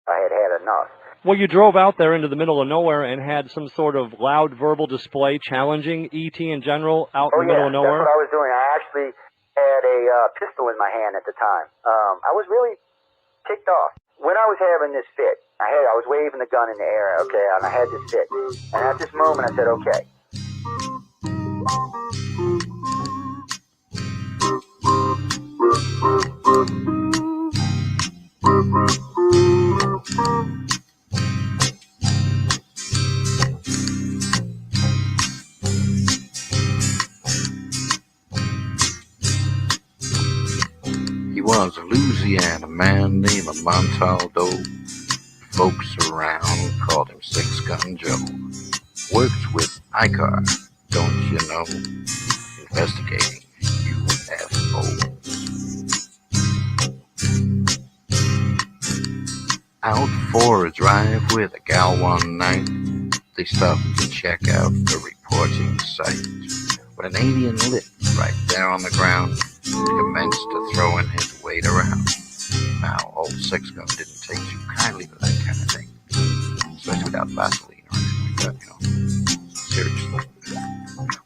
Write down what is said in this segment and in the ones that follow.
I had had enough. Well, you drove out there into the middle of nowhere and had some sort of loud verbal display challenging ET in general out in the middle of nowhere? That's what I was doing. I actually had a pistol in my hand at the time. I was really ticked off. When I was having this fit, I was waving the gun in the air, okay, and I had this fit. And at this moment, I said, okay. He was a Louisiana man named Montaldo. Folks around called him Six Gun Joe. Worked with ICAR, don't you know? Investigating UFOs. Out for a drive with a gal one night, they stopped to check out the reporting site. When an alien lit right there on the ground, he commenced to throwing his weight around. Now, old Six Gun didn't take too kindly to that kind of thing, especially without Vaseline or anything like that, seriously.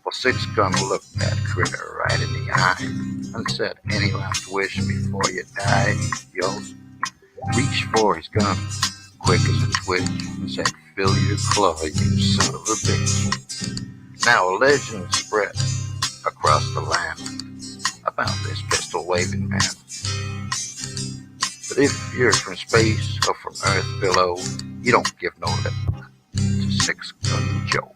Well, Six Gun looked that critter right in the eye and said, "Any last wish before you die?" Yo, reached for his gun, quick as a twitch, and said, "Fill your claw, you son of a bitch." Now a legend spread across the land about this pistol-waving man. But if you're from space or from Earth below, you don't give no lip to Six Gun Joe.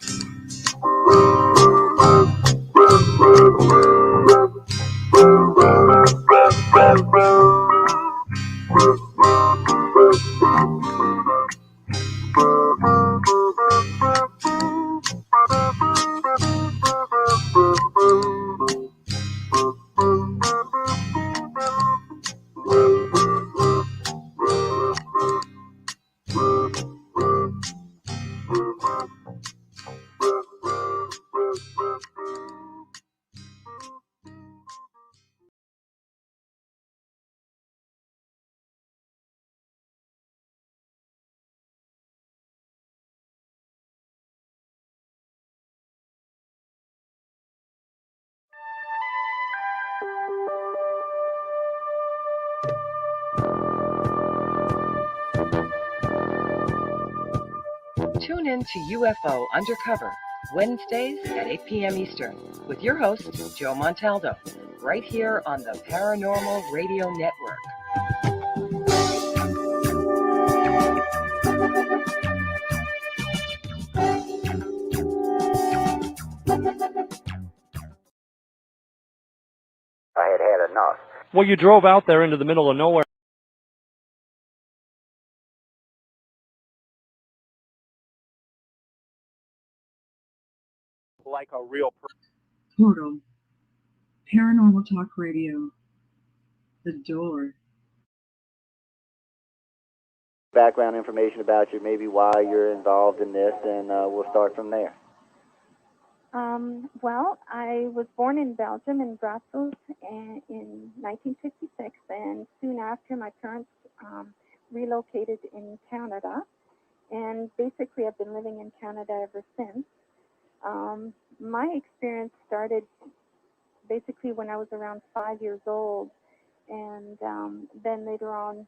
Tune in to UFO Undercover, Wednesdays at 8 p.m. Eastern, with your host, Joe Montaldo, right here on the Paranormal Radio Network. I had had enough. Well, you drove out there into the middle of nowhere. Like a real person. Portal. Paranormal Talk Radio. The Door. Background information about you, maybe why you're involved in this, and we'll start from there. Well, I was born in Belgium, in Brussels, in 1956, and soon after my parents relocated in Canada, and basically I've been living in Canada ever since. My experience started basically when I was around 5 years old, and then later on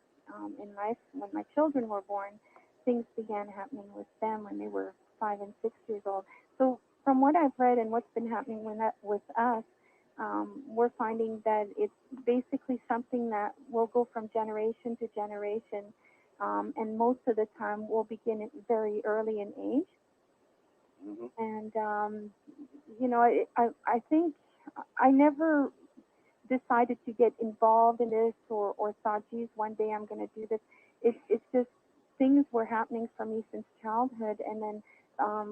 in life, when my children were born, things began happening with them when they were 5 and 6 years old. So from what I've read and what's been happening with us, we're finding that it's basically something that will go from generation to generation, and most of the time will begin very early in age. Mm-hmm. And, you know, I think I never decided to get involved in this or thought, geez, one day I'm going to do this. It's just things were happening for me since childhood, and then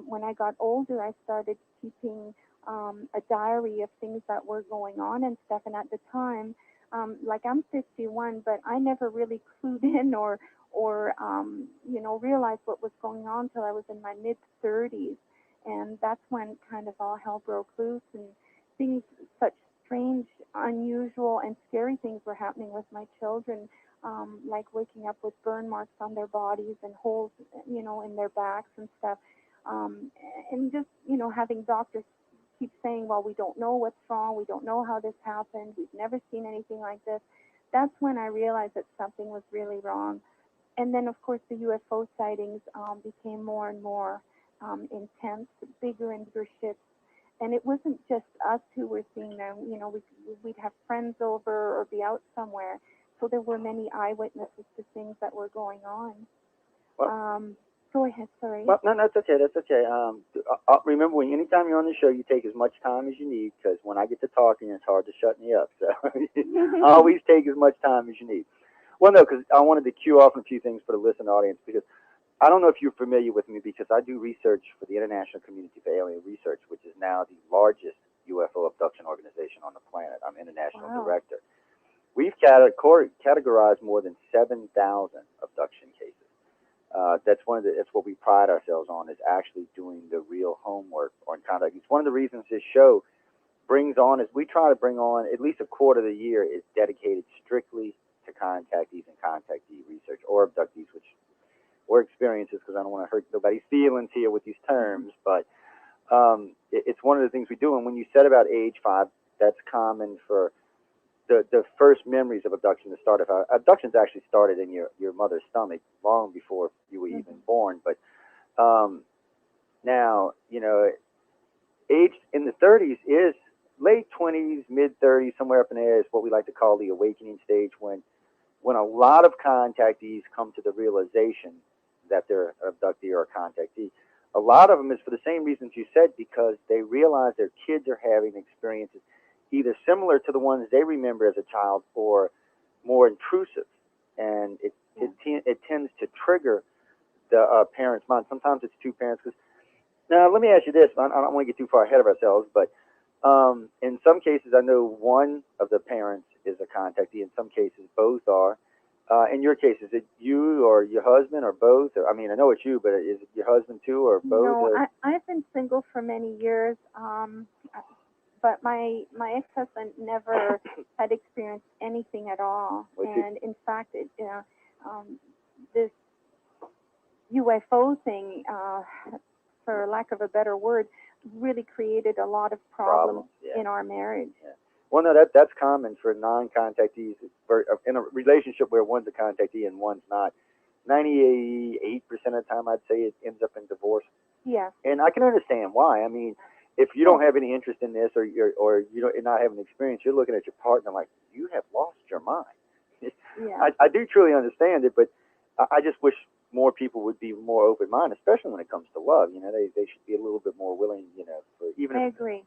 when I got older, I started keeping a diary of things that were going on and stuff. And at the time, like I'm 51, but I never really clued in or you know, realized what was going on till I was in my mid-30s, and that's when kind of all hell broke loose and things such strange, unusual, and scary things were happening with my children, like waking up with burn marks on their bodies and holes, in their backs and stuff. And just, having doctors keep saying, well, we don't know what's wrong, we don't know how this happened, we've never seen anything like this. That's when I realized that something was really wrong. And then, of course, the UFO sightings became more and more intense, bigger and bigger ships. And it wasn't just us who were seeing them. We'd have friends over or be out somewhere. So there were many eyewitnesses to things that were going on. Well, go ahead, sorry. Well, no, that's okay. That's okay. Remember, anytime you're on the show, you take as much time as you need, because when I get to talking, it's hard to shut me up. So always take as much time as you need. Well, no, because I wanted to cue off a few things for the listening audience, because I don't know if you're familiar with me, because I do research for the International Community for Alien Research, which is now the largest UFO abduction organization on the planet. I'm international director. We've categorized more than 7,000 abduction cases. That's what we pride ourselves on, is actually doing the real homework on contact. It's one of the reasons this show brings on, is we try to bring on at least a quarter of the year is dedicated strictly to contactees and contactee research, or abductees, or experiences, because I don't want to hurt nobody's feelings here with these terms, but it's one of the things we do. And when you said about age 5, that's common for the first memories of abduction to start. Abductions actually started in your mother's stomach long before you were even born. But now, age in the 30s is late 20s, mid 30s, somewhere up in there is what we like to call the awakening stage, when a lot of contactees come to the realization that they're an abductee or a contactee. A lot of them is for the same reasons you said, because they realize their kids are having experiences either similar to the ones they remember as a child or more intrusive. And it tends to trigger the parent's mind. Sometimes it's two parents. Now, let me ask you this. I don't want to get too far ahead of ourselves, but in some cases, I know one of the parents is a contactee. In some cases, both are. In your case, is it you or your husband or both? I mean, I know it's you, but is it your husband too, or both? No, I've been single for many years, but my ex-husband never had experienced anything at all. And in fact, this UFO thing, for lack of a better word, really created a lot of problems in our marriage. Yeah. Well, no, that's common for non-contactees. In a relationship where one's a contactee and one's not, 98% of the time, I'd say it ends up in divorce. Yeah. And I can understand why. I mean, if you don't have any interest in this, or you're not having experience, you're looking at your partner like, you have lost your mind. Yeah. I do truly understand it, but I just wish more people would be more open-minded, especially when it comes to love. They should be a little bit more willing, for even. I agree.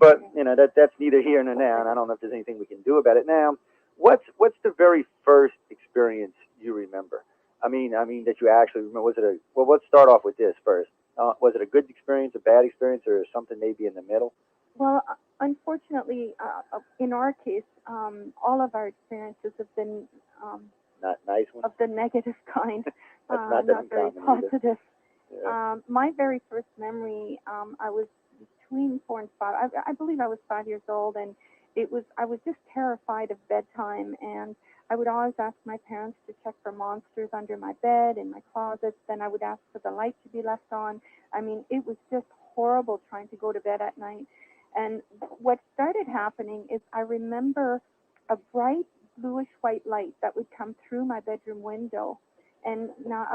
But that's neither here nor there, and I don't know if there's anything we can do about it now. What's the very first experience you remember? I mean that you actually remember. Let's start off with this first. Was it a good experience, a bad experience, or something maybe in the middle? Well, unfortunately, in our case, all of our experiences have been not nice ones, of the negative kind, not very positive. Yeah. My very first memory, I was between 4 and 5. I believe I was 5 years old, and I was just terrified of bedtime, and I would always ask my parents to check for monsters under my bed, in my closets. Then I would ask for the light to be left on. I mean, it was just horrible trying to go to bed at night. And what started happening is I remember a bright bluish white light that would come through my bedroom window. And now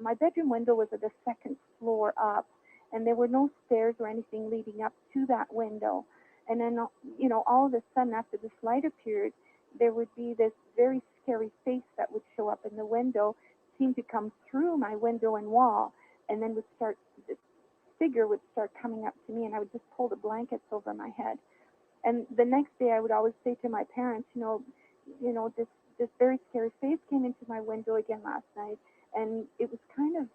my bedroom window was at the second floor up, and there were no stairs or anything leading up to that window. And then, all of a sudden, after this light appeared, there would be this very scary face that would show up in the window, seem to come through my window and wall, and then this figure would start coming up to me, and I would just pull the blankets over my head. And the next day, I would always say to my parents, this very scary face came into my window again last night, and it was kind of,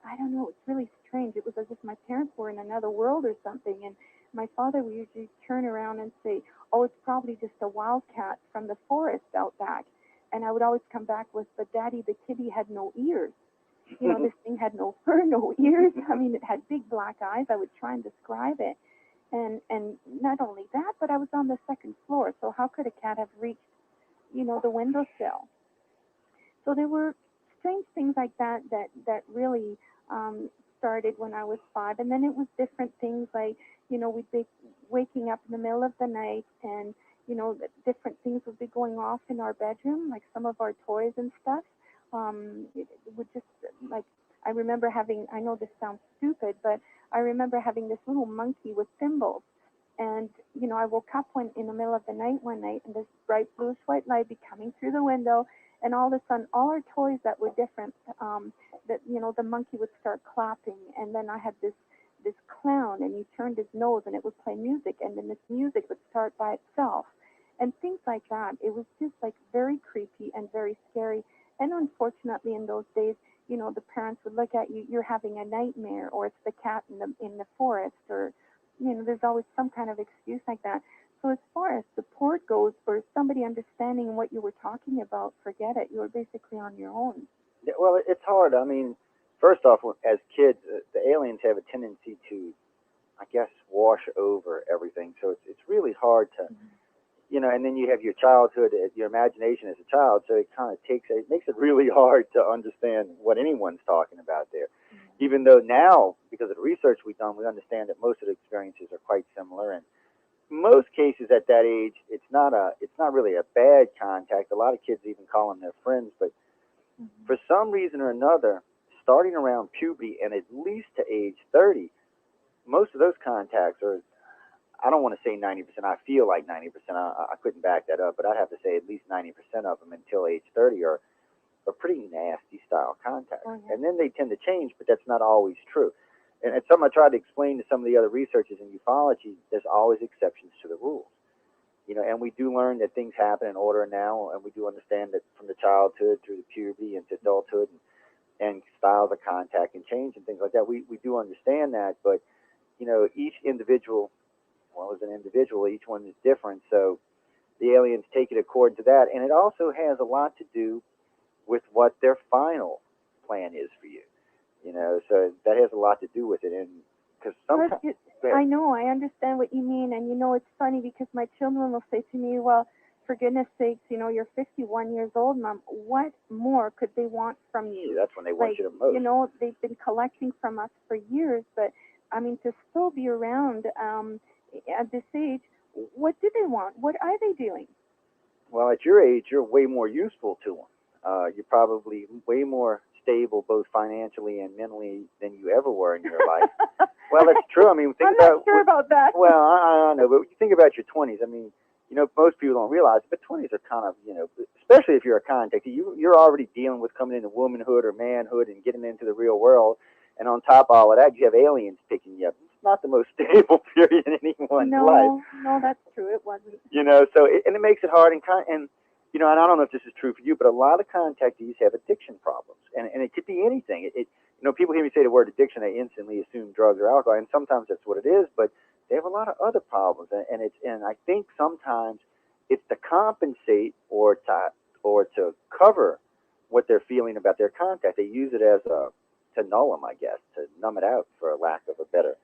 I don't know, it's really strange. It was as if my parents were in another world or something. And my father would usually turn around and say, oh, it's probably just a wildcat from the forest out back. And I would always come back with, but Daddy, the kitty had no ears. This thing had no fur, no ears. I mean, it had big black eyes. I would try and describe it. And not only that, but I was on the second floor, so how could a cat have reached, the windowsill? So there were strange things like that really started when I was 5, and then it was different things like, we'd be waking up in the middle of the night, and different things would be going off in our bedroom, like some of our toys and stuff. It would just like I remember having. I know this sounds stupid, but I remember having this little monkey with thimbles. And, I woke up in the middle of the night one night, and this bright bluish white light be coming through the window, and all of a sudden, all our toys that were different, the monkey would start clapping, and then I had this clown, and he turned his nose, and it would play music, and then this music would start by itself, and things like that. It was just like very creepy and very scary. And unfortunately, in those days, the parents would look at you, you're having a nightmare, or it's the cat in the forest, or there's always some kind of excuse like that. So as far as support goes, or somebody understanding what you were talking about, forget it. You were basically on your own. Yeah, well, it's hard. I mean, first off, as kids, the aliens have a tendency to, I guess, wash over everything. So it's really hard to, and then you have your childhood, your imagination as a child. So it kind of makes it really hard to understand what anyone's talking about there. Even though now, because of the research we've done, we understand that most of the experiences are quite similar, and most cases at that age, it's not really a bad contact. A lot of kids even call them their friends, but for some reason or another, starting around puberty and at least to age 30, most of those contacts are, I don't want to say 90%. I feel like 90%. I couldn't back that up, but I'd have to say at least 90% of them until age 30 are pretty nasty style contacts. And then they tend to change, but that's not always true. And it's something I tried to explain to some of the other researchers in ufology. There's always exceptions to the rules. And we do learn that things happen in order now, and we do understand that from the childhood through the puberty into adulthood, and styles of contact can change and things like that. We do understand that, but, each individual, as an individual, each one is different, so the aliens take it according to that, and it also has a lot to do with what their final plan is for you. So that has a lot to do with it. And because sometimes I know, I understand what you mean, and it's funny because my children will say to me, "Well, for goodness sakes, you're 51 years old, Mom. What more could they want from you?" Yeah, that's when they want you the most. They've been collecting from us for years, but I mean, to still be around at this age, what do they want? What are they doing? Well, at your age, you're way more useful to them. You're probably way more stable, both financially and mentally, than you ever were in your life. Well, that's true. I mean, I'm not sure about that. Well, I know, but you think about your 20s. I mean, most people don't realize it, but 20s are kind of, especially if you're a contact, you're already dealing with coming into womanhood or manhood and getting into the real world. And on top of all of that, you have aliens picking you up. It's not the most stable period in anyone's life. No, that's true. It wasn't. So it makes it hard. And and I don't know if this is true for you, but a lot of contactees have addiction problems. And it could be anything. People hear me say the word addiction, they instantly assume drugs or alcohol, and sometimes that's what it is, but they have a lot of other problems. And I think sometimes it's to compensate or to cover what they're feeling about their contact. They use it as to null them, I guess, to numb it out, for a lack of a better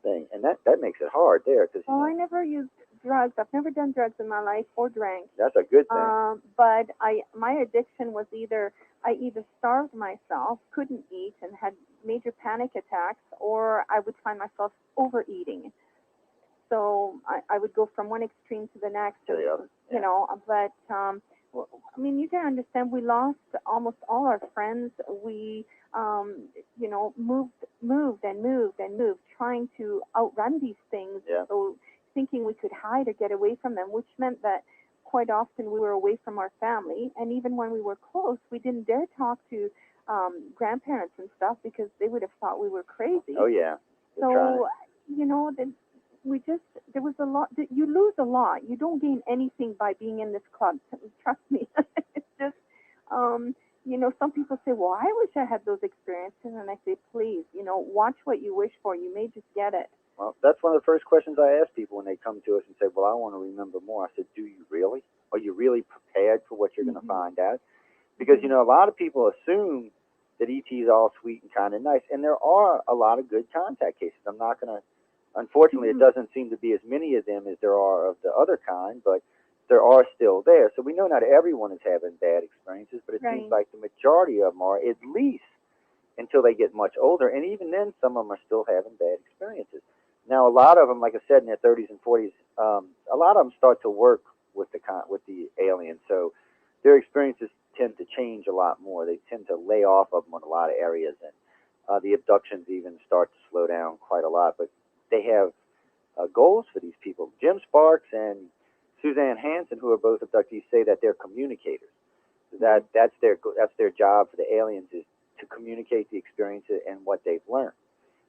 thing. And that makes it hard there. I never used drugs. I've never done drugs in my life or drank. That's a good thing. But my addiction was I either starved myself, couldn't eat, and had major panic attacks, or I would find myself overeating. So I would go from one extreme to the next. To the other. Yeah. But I mean, you can understand. We lost almost all our friends. We moved, trying to outrun these things. Yeah. So thinking we could hide or get away from them, which meant that quite often we were away from our family. And even when we were close, we didn't dare talk to grandparents and stuff because they would have thought we were crazy. Oh, yeah. So, then there was a lot. You lose a lot. You don't gain anything by being in this club. Trust me. It's just, some people say, well, I wish I had those experiences. And I say, please, watch what you wish for. You may just get it. Well, that's one of the first questions I ask people when they come to us and say, well, I want to remember more. I said, do you really? Are you really prepared for what you're going to find out? Because, a lot of people assume that ET is all sweet and kind of nice. And there are a lot of good contact cases. I'm not going to Unfortunately, it doesn't seem to be as many of them as there are of the other kind, but there are still there. So we know not everyone is having bad experiences, but it seems like the majority of them are, at least until they get much older. And even then, some of them are still having bad experiences. Now, a lot of them, like I said, in their 30s and 40s, a lot of them start to work with the aliens. So their experiences tend to change a lot more. They tend to lay off of them in a lot of areas, and the abductions even start to slow down quite a lot. But they have goals for these people. Jim Sparks and Suzanne Hansen, who are both abductees, say that they're communicators. That's their job for the aliens, is to communicate the experience and what they've learned.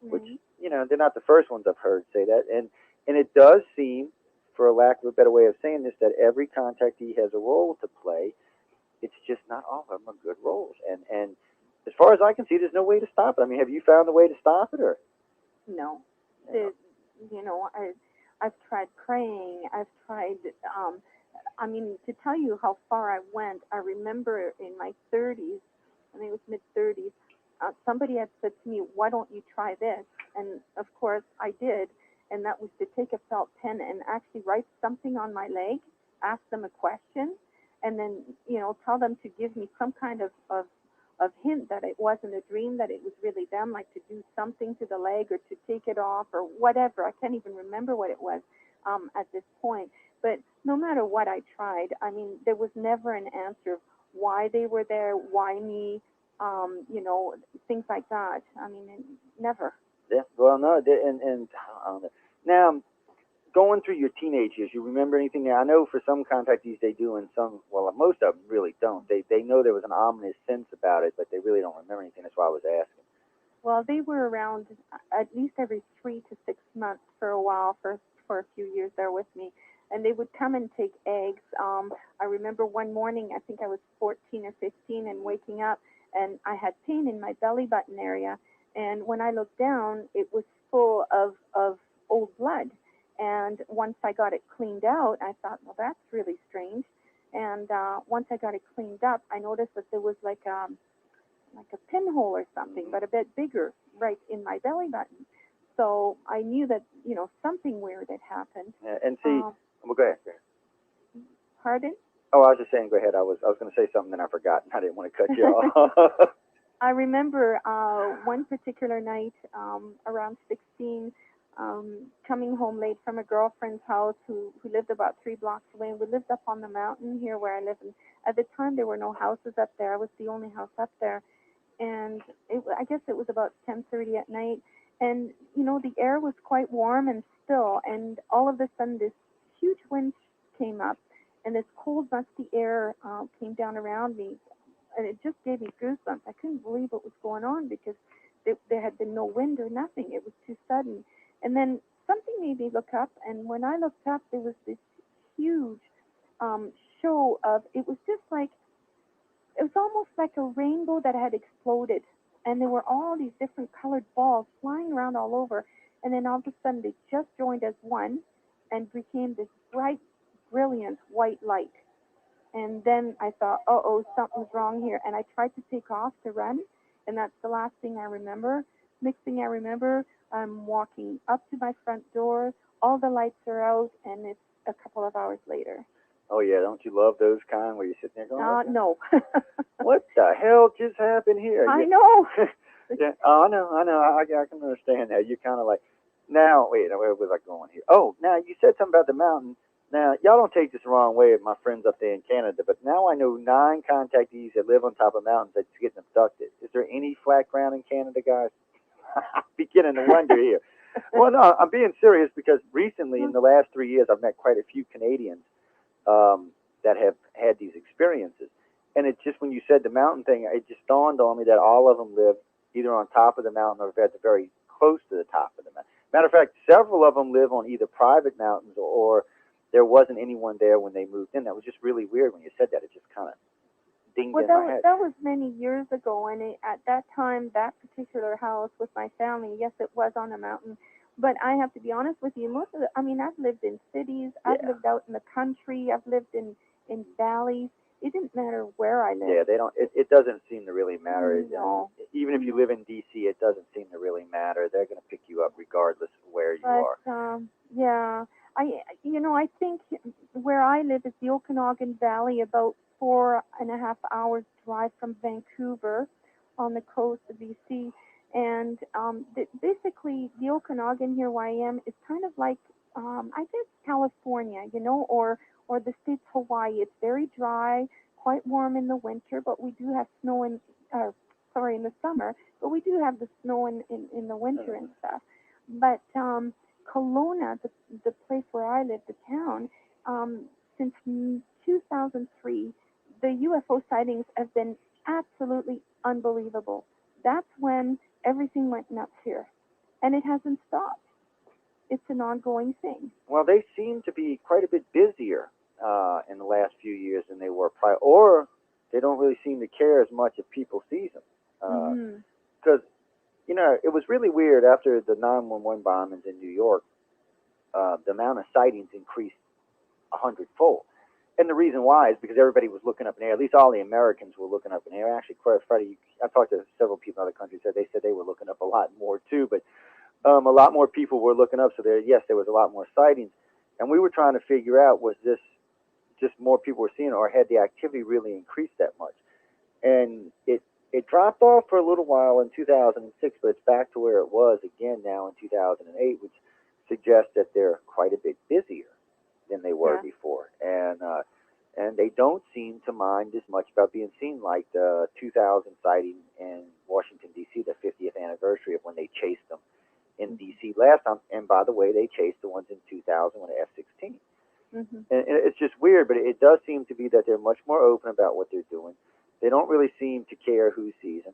Which, they're not the first ones I've heard say that. And it does seem, for a lack of a better way of saying this, that every contactee has a role to play. It's just not all of them are good roles. And as far as I can see, there's no way to stop it. I mean, have you found a way to stop it, or? No. I've tried praying. I've tried, to tell you how far I went, I remember in my 30s, I think it was mid-30s, somebody had said to me, why don't you try this? And, of course, I did, and that was to take a felt pen and actually write something on my leg, ask them a question, and then, tell them to give me some kind of hint that it wasn't a dream, that it was really them, like to do something to the leg or to take it off or whatever. I can't even remember what it was at this point. But no matter what I tried, there was never an answer of why they were there, why me, things like that. Never. Yeah, well, no, and now, going through your teenage years, you remember anything there? I know for some contactees they do, and some, well, most of them really don't. They know there was an ominous sense about it, but they really don't remember anything. That's why I was asking. Well, they were around at least every 3 to 6 months for a while, for a few years there with me. And they would come and take eggs. I remember one morning, I think I was 14 or 15, and waking up, and I had pain in my belly button area. And when I looked down, it was full of old blood. And once I got it cleaned out, I thought, well, that's really strange. And once I got it cleaned up, I noticed that there was like a pinhole or something, but a bit bigger, right in my belly button. So I knew that, something weird had happened. Yeah, and see, well, go ahead. Pardon? Oh, I was just saying, go ahead. I was going to say something, and I forgot. I didn't want to cut you off. I remember one particular night, around 16, coming home late from a girlfriend's house who lived about 3 blocks away. And we lived up on the mountain here where I live. And at the time, there were no houses up there. I was the only house up there. And I guess it was about 10:30 at night. And, the air was quite warm and still. And all of a sudden, this huge wind came up. And this cold, musty air came down around me. And it just gave me goosebumps. I couldn't believe what was going on because there had been no wind or nothing. It was too sudden. And then something made me look up. And when I looked up, there was this huge show of, it was almost like a rainbow that had exploded. And there were all these different colored balls flying around all over. And then all of a sudden, they just joined as one and became this bright, brilliant white light. And then I thought, something's wrong here. And I tried to take off to run, and that's the last thing I remember. Next thing I remember, I'm walking up to my front door. All the lights are out, and it's a couple of hours later. Oh, yeah. Don't you love those kind where you're sitting there going, no. What the hell just happened here? I know. Yeah, I know. I can understand that. You're kind of like, now, wait, where was I going here? Oh, now, you said something about the mountain. Now, y'all don't take this the wrong way, my friends up there in Canada, but now I know 9 contactees that live on top of mountains that's getting abducted. Is there any flat ground in Canada, guys? I'm beginning to wonder here. Well, no, I'm being serious because recently, in the last 3 years, I've met quite a few Canadians that have had these experiences. And it's just when you said the mountain thing, it just dawned on me that all of them live either on top of the mountain or at the very close to the top of the mountain. Matter of fact, several of them live on either private mountains or there wasn't anyone there when they moved in. That was just really weird when you said that. It just kind of dinged in my head. That was many years ago, and at that time, that particular house with my family, yes, it was on a mountain. But I have to be honest with you, I've lived in cities, I've lived out in the country, I've lived in valleys. it didn't matter where I lived. Yeah, they don't. It doesn't seem to really matter. No. Even if you live in D.C., it doesn't seem to really matter. They're going to pick you up regardless of where you are. Yeah, I think where I live is the Okanagan Valley, about 4.5 hours drive from Vancouver, on the coast of BC. And basically, the Okanagan here, where I am, is kind of like, I guess, California, or the states Hawaii. It's very dry, quite warm in the winter, but we do have snow in the summer, but we do have the snow in the winter and stuff. But Kelowna, the place where I live, the town, since 2003, the UFO sightings have been absolutely unbelievable. That's when everything went nuts here, and it hasn't stopped. It's an ongoing thing. Well, they seem to be quite a bit busier in the last few years than they were prior, or they don't really seem to care as much if people see them. Because, it was really weird after the 9/11 bombings in New York. The amount of sightings increased 100-fold. And the reason why is because everybody was looking up in the air. At least all the Americans were looking up in the air. Actually, Freddie, I talked to several people in other countries. They said they were looking up a lot more too. But a lot more people were looking up. So there was a lot more sightings. And we were trying to figure out, was this just more people were seeing it, or had the activity really increased that much? And it dropped off for a little while in 2006, but it's back to where it was again now in 2008, which suggests that they're quite a bit busier than they were before, and they don't seem to mind as much about being seen, like the 2000 sighting in Washington D.C., the 50th anniversary of when they chased them in D.C. last time. And by the way, they chased the ones in 2000 with an F-16. And it's just weird, but it does seem to be that they're much more open about what they're doing. They don't really seem to care who sees them.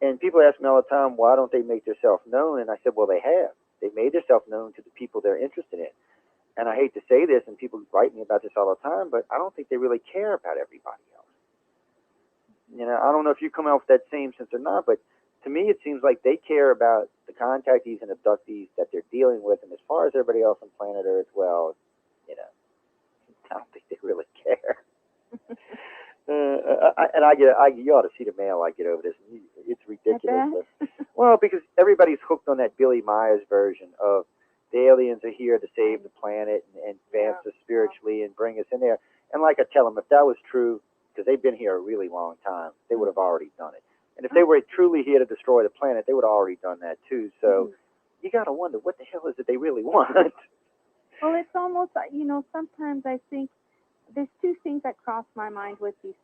And people ask me all the time, why don't they make themselves known? And I said, well, they have. They've made themselves known to the people they're interested in. And I hate to say this, and people write me about this all the time, but I don't think they really care about everybody else. I don't know if you come out with that same sense or not, but to me it seems like they care about the contactees and abductees that they're dealing with, and as far as everybody else on planet Earth, well, I don't think they really care. You ought to see the mail I get over this. It's ridiculous. Well, because everybody's hooked on that Billy Myers version of the aliens are here to save the planet and advance us spiritually and bring us in there. And like I tell them, if that was true, because they've been here a really long time, they would have already done it. And if they were truly here to destroy the planet, they would have already done that too. So you got to wonder, what the hell is it they really want? Well, it's almost, sometimes I think there's two things that cross my mind with these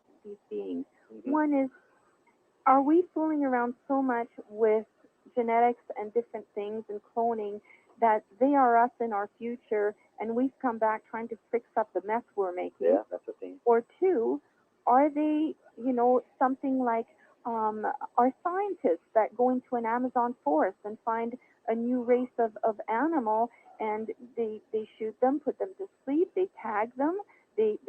beings. One is, are we fooling around so much with genetics and different things and cloning that they are us in our future, and we've come back trying to fix up the mess we're making? Yeah, that's the thing. Or two, are they, something like our scientists that go into an Amazon forest and find a new race of animal, and they shoot them, put them to sleep, they tag them, they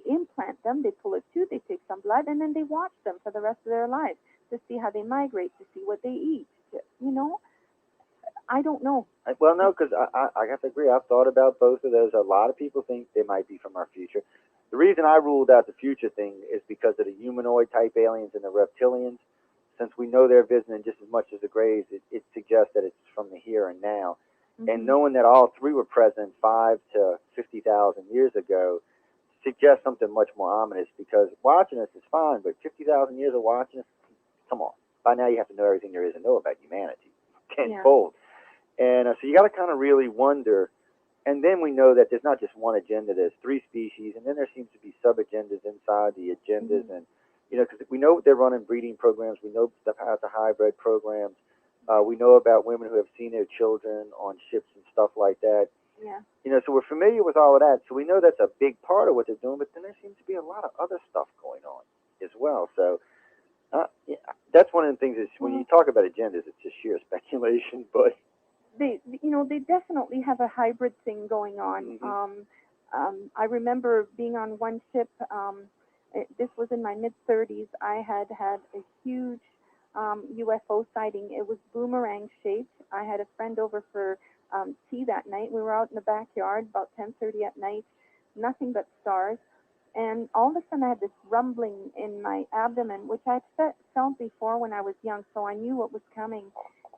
implant them, they pull a tooth, they take some blood, and then they watch them for the rest of their lives to see how they migrate, to see what they eat. I don't know. Well, no, because I have to agree. I've thought about both of those. A lot of people think they might be from our future. The reason I ruled out the future thing is because of the humanoid type aliens and the reptilians. Since we know they're visiting just as much as the Greys, it suggests that it's from the here and now. And knowing that all three were present 5 to 50,000 years ago suggests something much more ominous, because watching us is fine, but 50,000 years of watching us, come on. By now you have to know everything there is to know about humanity, tenfold. And so you got to kind of really wonder. And then we know that there's not just one agenda. There's 3 species, and then there seems to be sub-agendas inside the agendas. And, because we know they're running breeding programs. We know about the hybrid programs. We know about women who have seen their children on ships and stuff like that. So we're familiar with all of that. So we know that's a big part of what they're doing, but then there seems to be a lot of other stuff going on as well. So that's one of the things is when you talk about agendas, it's just sheer speculation, but they definitely have a hybrid thing going on. I remember being on one ship. This was in my mid-30s. I had a huge UFO sighting. It was boomerang shaped. I had a friend over for tea that night. We were out in the backyard about 10:30 at night. Nothing but stars. And all of a sudden I had this rumbling in my abdomen, which I had felt before when I was young, so I knew what was coming.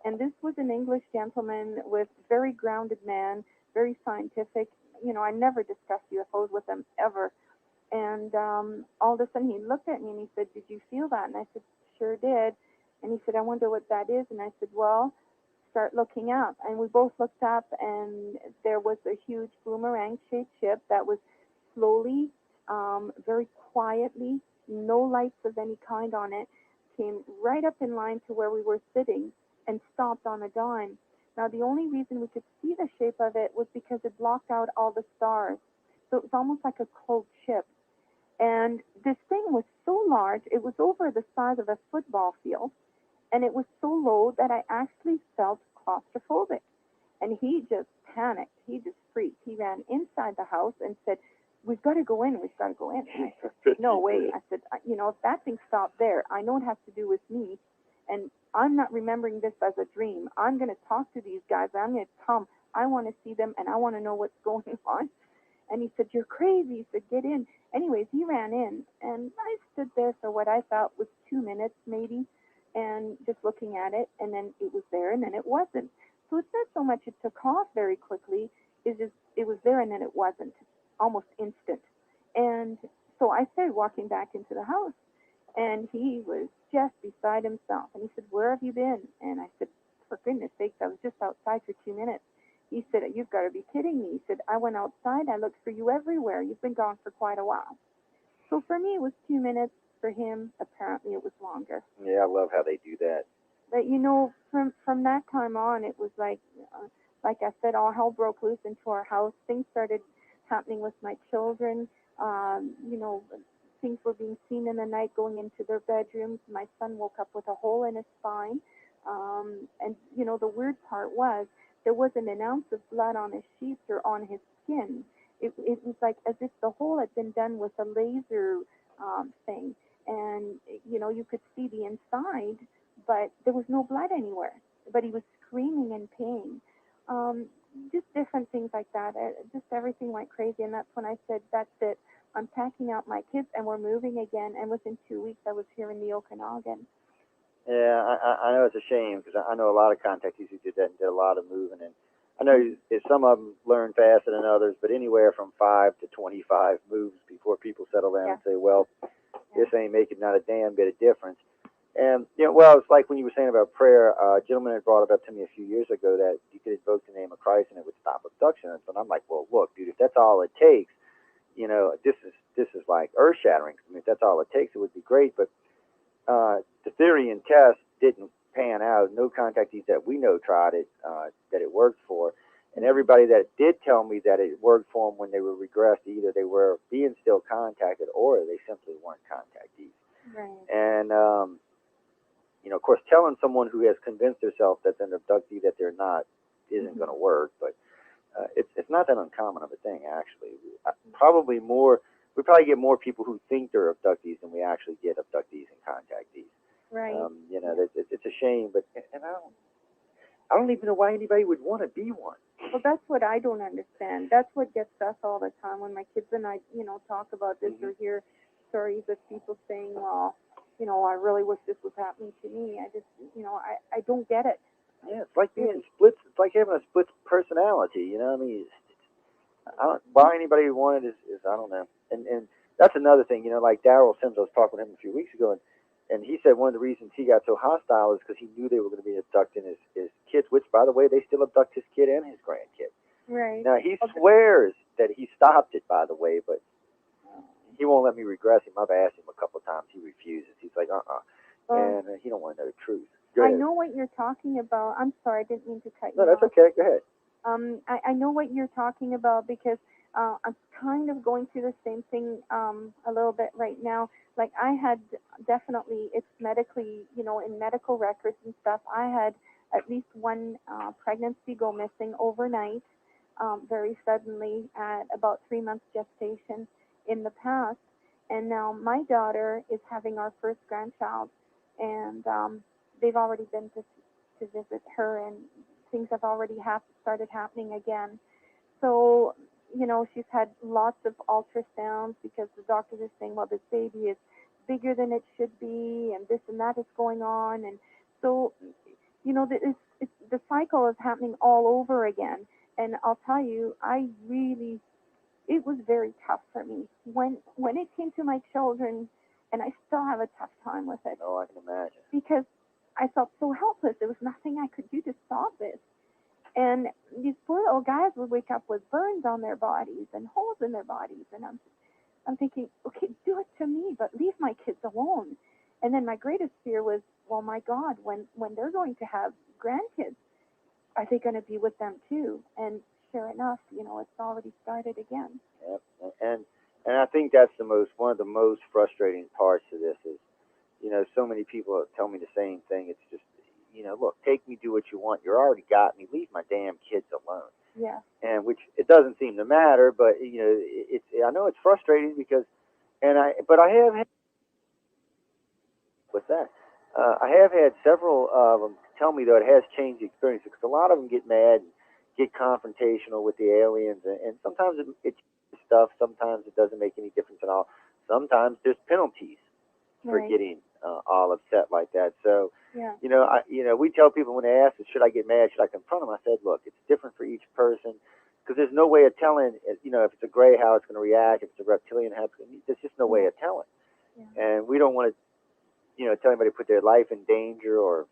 And this was an English gentleman with very grounded man, very scientific. You know, I never discussed UFOs with him ever. And all of a sudden he looked at me and he said, "Did you feel that?" And I said, "Sure did." And he said, "I wonder what that is." And I said, "Well, start looking up." And we both looked up, and there was a huge boomerang-shaped ship that was slowly, very quietly, no lights of any kind on it, came right up in line to where we were sitting and stopped on a dime. Now, the only reason we could see the shape of it was because it blocked out all the stars. So it was almost like a cloaked ship. And this thing was so large, it was over the size of a football field, and it was so low that I actually felt claustrophobic. And he just panicked. He just freaked. He ran inside the house and said, "We've got to go in. We've got to go in." And I said, "No way." I said, "You know, if that thing stopped there, I know it has to do with me. And I'm not remembering this as a dream. I'm going to talk to these guys. I'm going to tell them I want to see them and I want to know what's going on." And he said, "You're crazy." He said, "Get in." Anyways, he ran in, and I stood there for what I thought was 2 minutes maybe, and just looking at it, and then it was there, and then it wasn't. So it's not so much it took off very quickly, it's just it was there and then it wasn't, almost instant. And so I started walking back into the house, and he was just beside himself. And he said, "Where have you been?" And I said, "For goodness sakes, I was just outside for 2 minutes." He said, "You've got to be kidding me." He said, "I went outside. I looked for you everywhere. You've been gone for quite a while." So for me, it was 2 minutes. For him, apparently, it was longer. Yeah, I love how they do that. But you know, from that time on, it was like I said, all hell broke loose into our house. Things started happening with my children. You know, things were being seen in the night going into their bedrooms. My son woke up with a hole in his spine. And you know, the weird part was there wasn't an ounce of blood on his sheets or on his skin. It was like as if the hole had been done with a laser thing. And you know, you could see the inside, but there was no blood anywhere. But he was screaming in pain. Just different things like that. Just everything went crazy, and that's when I said, "That's it. I'm packing out my kids, and we're moving again." And within 2 weeks, I was here in the Okanagan. Yeah, I know it's a shame because I know a lot of contactees who did that and did a lot of moving. And I know some of them learn faster than others, but anywhere from 5 to 25 moves before people settle down and say, "Well, this ain't making not a damn bit of difference." And, you know, well, it's like when you were saying about prayer, a gentleman had brought it up to me a few years ago that you could invoke the name of Christ and it would stop abduction. And so I'm like, well, look, dude, if that's all it takes, you know, this is like earth-shattering. I mean, if that's all it takes, it would be great. But the theory and test didn't pan out. No contactees that we know tried it, that it worked for. And everybody that did tell me that it worked for them when they were regressed, either they were being still contacted or they simply weren't contactees. Right. And, you know, of course, telling someone who has convinced herself that they're an abductee that they're not isn't going to work. But it's not that uncommon of a thing, actually. We probably get more people who think they're abductees than we actually get abductees and contactees. Right. You know, it's a shame, but and I don't even know why anybody would want to be one. Well, that's what I don't understand. That's what gets us all the time when my kids and I, you know, talk about this or hear stories of people saying, "Well, you know, I really wish this was happening to me." I just, you know, I don't get it. Yeah, it's like being split. It's like having a split personality. You know, I mean, why anybody would want it is I don't know. And that's another thing. You know, like Daryl Sims, I was talking with him a few weeks ago, and he said one of the reasons he got so hostile is because he knew they were going to be abducting his kids, which, by the way, they still abduct his kid and his grandkid. Right. Now, he swears that he stopped it, by the way, but he won't let me regress him. I've asked him a couple of times. He refuses. He's like, and he don't want to know the truth. I know what you're talking about. I'm sorry, I didn't mean to cut you off. No, that's okay. Go ahead. I know what you're talking about because I'm kind of going through the same thing a little bit right now. Like I had definitely, it's medically, you know, in medical records and stuff, I had at least one pregnancy go missing overnight, very suddenly at about 3 months gestation in the past. And now my daughter is having our first grandchild, and they've already been to visit her, and things have already started happening again. So, you know, she's had lots of ultrasounds because the doctors are saying, well, this baby is bigger than it should be, and this and that is going on. And so, you know, the cycle is happening all over again. And I'll tell you, it was very tough for me when it came to my children, and I still have a tough time with it. Oh, I can imagine. Because I felt so helpless. There was nothing I could do to stop it. And these poor little guys would wake up with burns on their bodies and holes in their bodies, and I'm thinking, okay, do it to me, but leave my kids alone. And then my greatest fear was, well, my God, when they're going to have grandkids, are they going to be with them too? And sure enough, you know, it's already started again. Yep. And I think that's one of the most frustrating parts of this is, you know, so many people tell me the same thing. It's just, you know, look, take me, do what you want. You already got me. Leave my damn kids alone. Yeah. And which it doesn't seem to matter, but you know, I know it's frustrating because, but I have had, what's that? I have had several of them tell me that it has changed the experience because a lot of them get mad and get confrontational with the aliens, and sometimes it's stuff. Sometimes it doesn't make any difference at all. Sometimes there's penalties for getting all upset like that. So, yeah. you know, we tell people when they ask us, should I get mad? Should I confront them? I said, look, it's different for each person because there's no way of telling, you know, if it's a gray, how it's going to react. If it's a reptilian, how it's going to, there's just no way of telling. Yeah. And we don't want to, you know, tell anybody to put their life in danger or,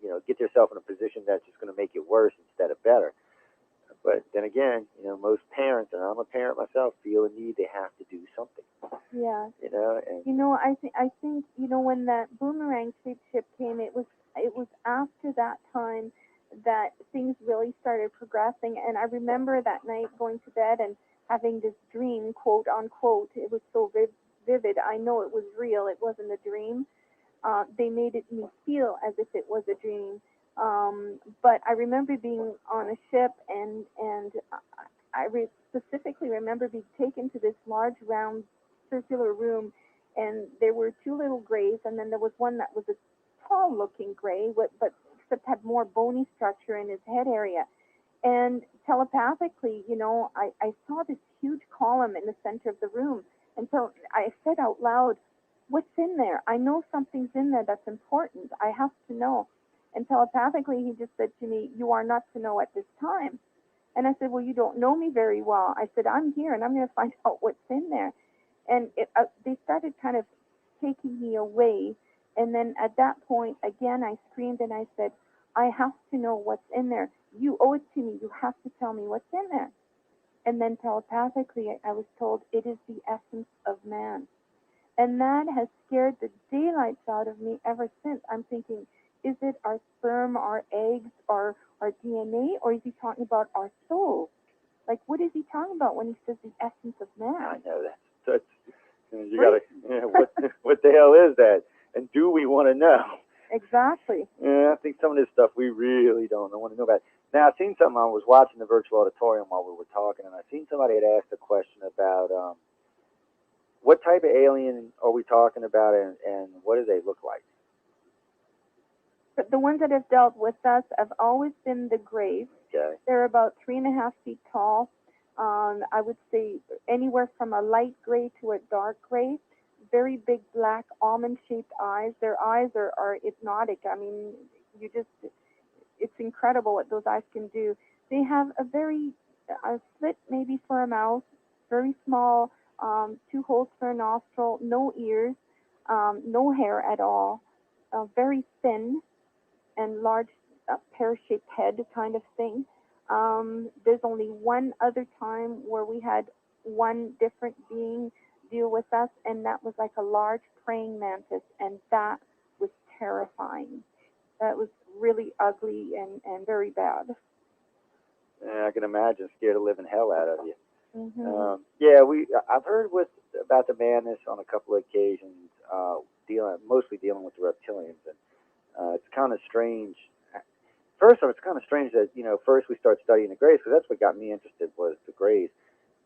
you know, get themselves in a position that's just going to make it worse instead of better. But then again, you know, most parents, and I'm a parent myself, feel a need they have to do something. Yeah. You know, and you know, I think you know, when that boomerang shapeship came, it was after that time that things really started progressing. And I remember that night going to bed and having this dream, quote unquote. It was so vivid. I know it was real. It wasn't a dream. They made me feel as if it was a dream. But I remember being on a ship, and specifically remember being taken to this large round circular room, and there were two little grays, and then there was one that was a tall looking gray, but except had more bony structure in his head area. And telepathically, you know, I saw this huge column in the center of the room, and so I said out loud, what's in there? I know something's in there that's important. I have to know. And telepathically, he just said to me, you are not to know at this time. And I said, well, you don't know me very well. I said, I'm here, and I'm going to find out what's in there. And they started kind of taking me away. And then at that point, again, I screamed and I said, I have to know what's in there. You owe it to me. You have to tell me what's in there. And then telepathically, I was told it is the essence of man. And that has scared the daylights out of me ever since. I'm thinking, is it our sperm, our eggs, our DNA, or is he talking about our soul? Like, what is he talking about when he says the essence of man? I know that. So you got to, you know, what the hell is that? And do we want to know? Exactly. Yeah, I think some of this stuff we really don't want to know about. Now, I've seen something. I was watching the virtual auditorium while we were talking, and I seen somebody had asked a question about what type of alien are we talking about, and what do they look like? But the ones that have dealt with us have always been the grays. Okay. They're about 3.5 feet tall. I would say anywhere from a light gray to a dark gray. Very big black almond-shaped eyes. Their eyes are hypnotic. I mean, it's incredible what those eyes can do. They have a slit maybe for a mouth, very small, 2 holes for a nostril, no ears, no hair at all, very thin and large pear-shaped head kind of thing. There's only one other time where we had one different being deal with us, and that was like a large praying mantis, and that was terrifying. That was really ugly and very bad. Yeah, I can imagine, scared the living hell out of you. Mm-hmm. Yeah, I've heard about the madness on a couple of occasions, mostly dealing with the reptilians, and it's kind of strange. First off, it's kind of strange that, you know, first we start studying the Greys, because that's what got me interested was the Greys.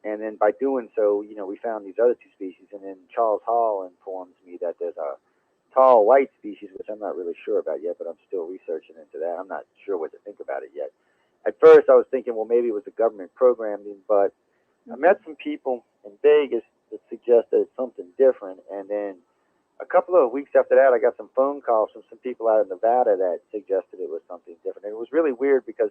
And then by doing so, you know, we found these other 2 species, and then Charles Hall informs me that there's a tall white species, which I'm not really sure about yet, but I'm still researching into that. I'm not sure what to think about it yet. At first, I was thinking, well, maybe it was a government programming, but I met some people in Vegas that suggested it's something different, and then a couple of weeks after that, I got some phone calls from some people out of Nevada that suggested it was something different. And it was really weird because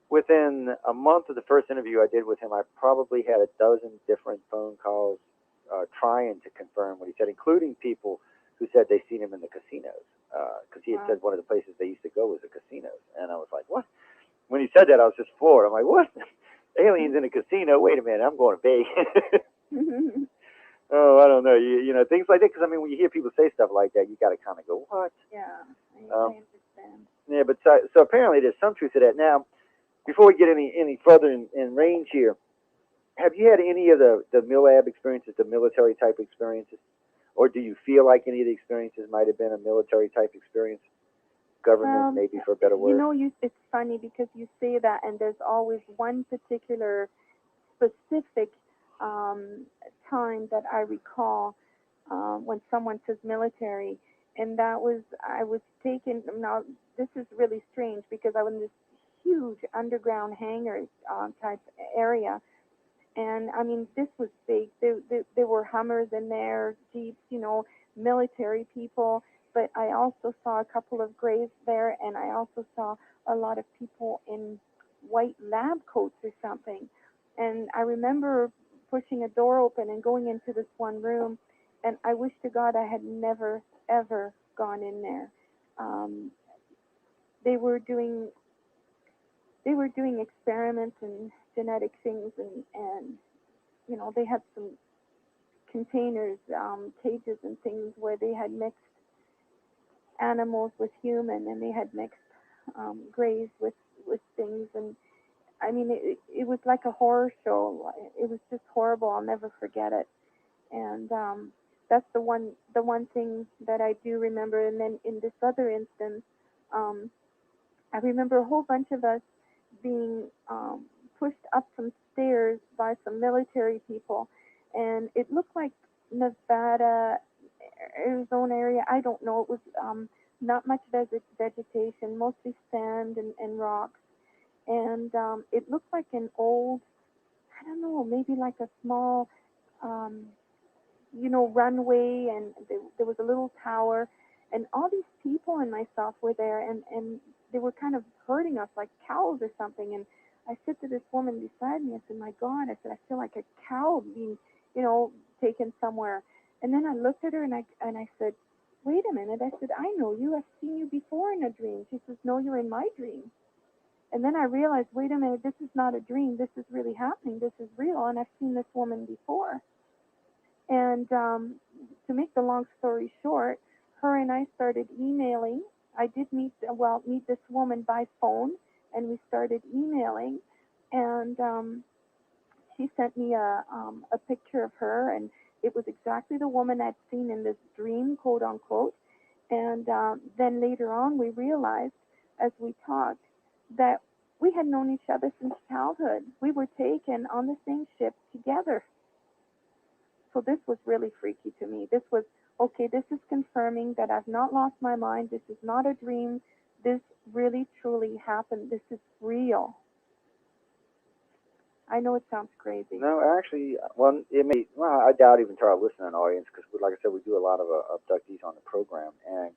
within a month of the first interview I did with him, I probably had a dozen different phone calls trying to confirm what he said, including people who said they seen him in the casinos, because he had said one of the places they used to go was the casinos. And I was like, what? When he said that, I was just floored. I'm like, what? Aliens in a casino? Wait a minute, I'm going to Vegas. Oh, I don't know. You know, things like that, because, I mean, when you hear people say stuff like that, you got to kind of go, what? Yeah, I understand. Yeah, but so apparently there's some truth to that. Now, before we get any further in range here, have you had any of the MILAB experiences, the military type experiences? Or do you feel like any of the experiences might have been a military type experience? Government, maybe, for a better word? You know, it's funny because you say that, and there's always one particular specific time that I recall when someone says military, and that was, I was taken, now this is really strange because I was in this huge underground hangar type area, and I mean, this was big. There were Hummers in there, Jeeps, you know, military people, but I also saw a couple of graves there, and I also saw a lot of people in white lab coats or something. And I remember pushing a door open and going into this one room, and I wish to God I had never, ever gone in there. They were doing experiments and genetic things, and you know, they had some containers, cages and things where they had mixed animals with human, and they had mixed grays with things, and I mean, it was like a horror show. It was just horrible. I'll never forget it. And that's the one thing that I do remember. And then in this other instance, I remember a whole bunch of us being pushed up some stairs by some military people, and it looked like Nevada, Arizona area. I don't know. It was not much vegetation, mostly sand and rocks. And it looked like an old, I don't know, maybe like a small, you know, runway, and there was a little tower, and all these people and myself were there, and they were kind of herding us like cows or something. And I said to this woman beside me, I said, my God, I said, I feel like a cow being, you know, taken somewhere. And then I looked at her and I said, wait a minute. I said, I know you. I've seen you before in a dream. She says, no, you're in my dream. And then I realized, wait a minute, this is not a dream. This is really happening. This is real, and I've seen this woman before. And to make the long story short, her and I started emailing. I did meet this woman by phone, and we started emailing. And she sent me a picture of her, and it was exactly the woman I'd seen in this dream, quote unquote. And then later on, we realized, as we talked, that we had known each other since childhood. We were taken on the same ship together. So this was really freaky to me. This was, okay, this is confirming that I've not lost my mind. This is not a dream. This really, truly happened. This is real. I know it sounds crazy. No, actually, well, I doubt even to our listening audience, because, like I said, we do a lot of abductees on the program. And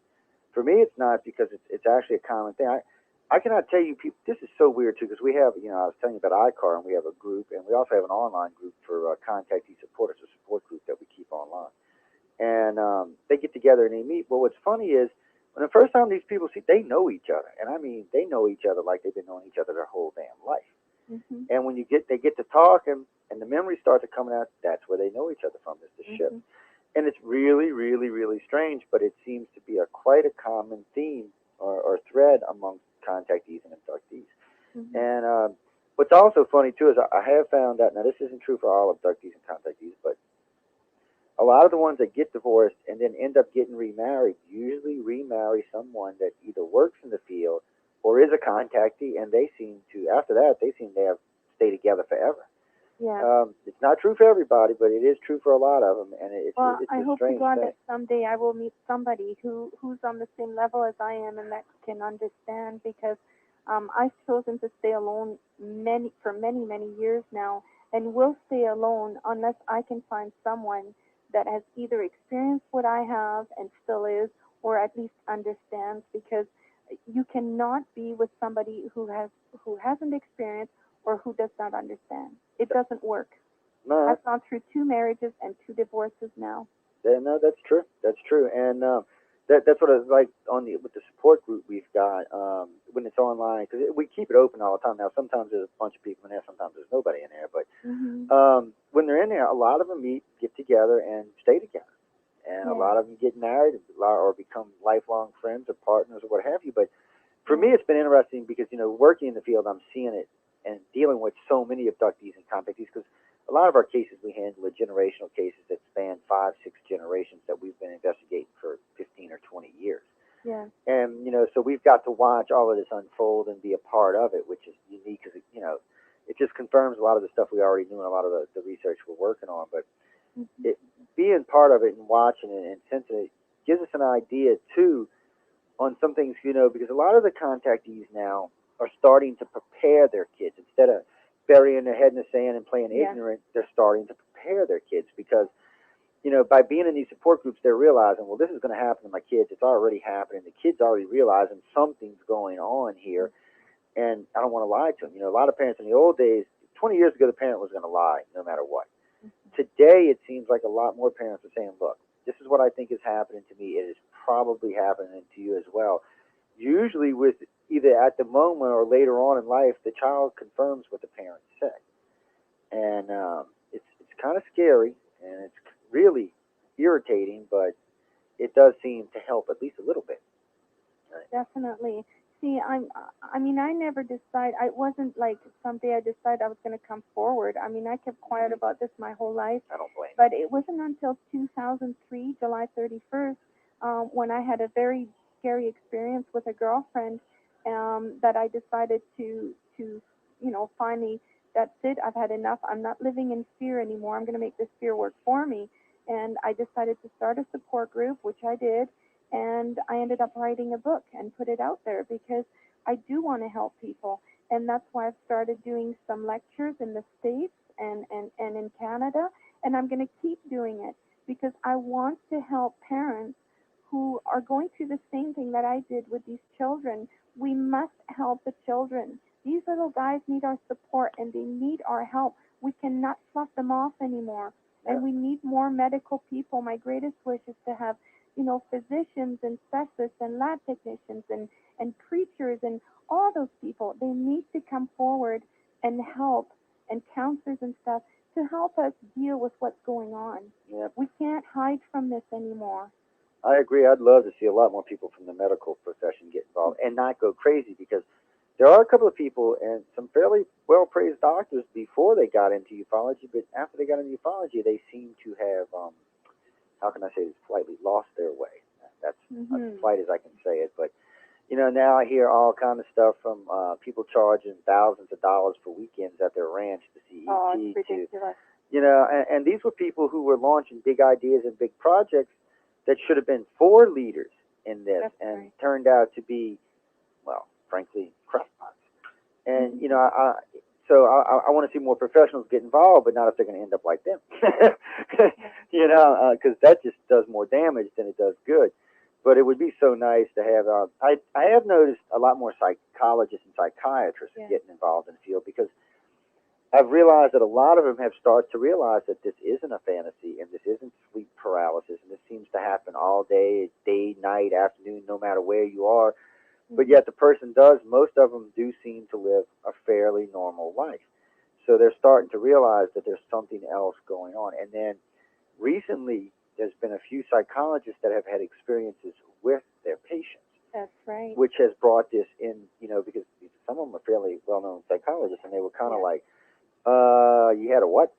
for me, it's not, because it's actually a common thing. I cannot tell you, people, this is so weird, too, because we have, you know, I was telling you about ICAR, and we have a group, and we also have an online group for contactee supporters, a support group that we keep online. And they get together and they meet. But what's funny is, when the first time these people see, they know each other. And I mean, they know each other like they've been knowing each other their whole damn life. Mm-hmm. And when they get to talk, and the memories start to come out, that's where they know each other from, is the ship. And it's really, really, really strange, but it seems to be quite a common theme or thread amongst contactees and abductees. And what's also funny, too, is I have found out, now this isn't true for all abductees and contactees, but a lot of the ones that get divorced and then end up getting remarried usually remarry someone that either works in the field or is a contactee, and they seem to, after that, they have stay together forever. Yeah. It's not true for everybody, but it is true for a lot of them, and it's a strange thing. I hope to God that someday I will meet somebody who's on the same level as I am and that can understand, because I've chosen to stay alone for many, many years now, and will stay alone unless I can find someone that has either experienced what I have and still is, or at least understands, because you cannot be with somebody who hasn't experienced or who does not understand. It doesn't work. No, I've gone through 2 marriages and 2 divorces now. no, that's true. That's true. And that's what it's like on with the support group we've got when it's online, because we keep it open all the time. Now, sometimes there's a bunch of people in there, sometimes there's nobody in there. But when they're in there, a lot of them get together and stay together. And a lot of them get married or become lifelong friends or partners or what have you. But for me, it's been interesting because, working in the field, I'm seeing it and dealing with so many abductees and contactees, because a lot of our cases we handle are generational cases that span 5, 6 generations that we've been investigating for 15 or 20 years. Yeah. And, so we've got to watch all of this unfold and be a part of it, which is unique because, it just confirms a lot of the stuff we already knew and a lot of the research we're working on. But being part of it and watching it and sensing it gives us an idea, too, on some things, because a lot of the contactees now are starting to prepare their kids. Instead of burying their head in the sand and playing ignorant, they're starting to prepare their kids because, by being in these support groups, they're realizing, well, this is going to happen to my kids. It's already happening. The kids already realizing something's going on here, and I don't want to lie to them. A lot of parents in the old days, 20 years ago, the parent was going to lie no matter what. Today, it seems like a lot more parents are saying, look, this is what I think is happening to me. It is probably happening to you as well. Usually with either at the moment or later on in life, the child confirms what the parents say. And it's kind of scary, and it's really irritating, but it does seem to help at least a little bit. Definitely. See, I never decide. It wasn't like someday I decided I was going to come forward. I kept quiet about this my whole life. I don't blame you. But it wasn't until 2003, July 31st, when I had a very scary experience with a girlfriend, that I decided to finally, that's it. I've had enough. I'm not living in fear anymore. I'm going to make this fear work for me. And I decided to start a support group, which I did. And I ended up writing a book and put it out there because I do want to help people. And that's why I've started doing some lectures in the States and in Canada. And I'm going to keep doing it because I want to help parents who are going through the same thing that I did with these children. We must help the children. These little guys need our support and they need our help. We cannot fluff them off anymore. And we need more medical people. My greatest wish is to have physicians and specialists and lab technicians and preachers and all those people. They need to come forward and help, and counselors and stuff to help us deal with what's going on. Yeah. We can't hide from this anymore. I agree. I'd love to see a lot more people from the medical profession get involved and not go crazy, because there are a couple of people and some fairly well-praised doctors before they got into ufology, but after they got into ufology, they seem to have how can I say this politely, lost their way. That's as polite as I can say it. But, now I hear all kind of stuff from people charging thousands of dollars for weekends at their ranch to see ET. Oh, it's ridiculous. And these were people who were launching big ideas and big projects that should have been for leaders in this. That's and right. Turned out to be, well, frankly, crackpots. And, I want to see more professionals get involved, but not if they're going to end up like them. Because that just does more damage than it does good. But it would be so nice to have, I have noticed a lot more psychologists and psychiatrists getting involved in the field, because I've realized that a lot of them have started to realize that this isn't a fantasy and this isn't sleep paralysis, and this seems to happen all day, night, afternoon, no matter where you are. But yet the person does, most of them do seem to live a fairly normal life. So they're starting to realize that there's something else going on. And then recently, there's been a few psychologists that have had experiences with their patients. That's right. Which has brought this in, because some of them are fairly well-known psychologists, and they were kind of like, you had a what?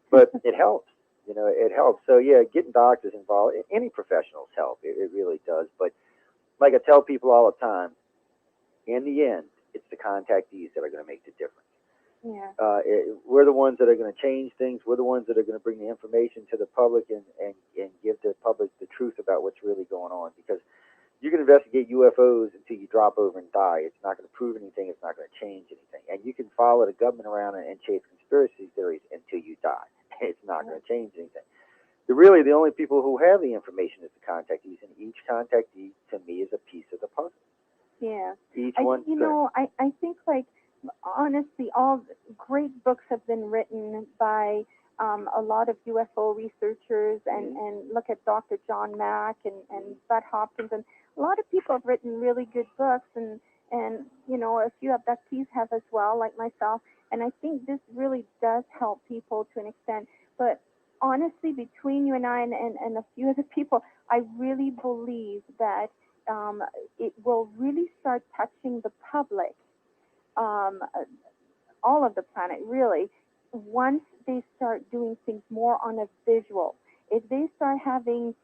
But it helps. It helps. So, getting doctors involved, any professionals help. It really does. But like I tell people all the time, in the end, it's the contactees that are going to make the difference. Yeah. We're the ones that are going to change things. We're the ones that are going to bring the information to the public and give the public the truth about what's really going on. Because you can investigate UFOs until you drop over and die. It's not going to prove anything. It's not going to change anything. and you can follow the government around and chase conspiracy theories until you die. It's not going to change anything. Really, the only people who have the information is the contactees, and each contactee, to me, is a piece of the puzzle. Yeah. Each one. I think, like, honestly, all great books have been written by a lot of UFO researchers, and look at Dr. John Mack and Bud Hopkins, and a lot of people have written really good books, and a few abductees have as well, like myself, and I think this really does help people to an extent. But honestly, between you and I and a few other people, I really believe that it will really start touching the public, all of the planet, really, once they start doing things more on a visual. If they start having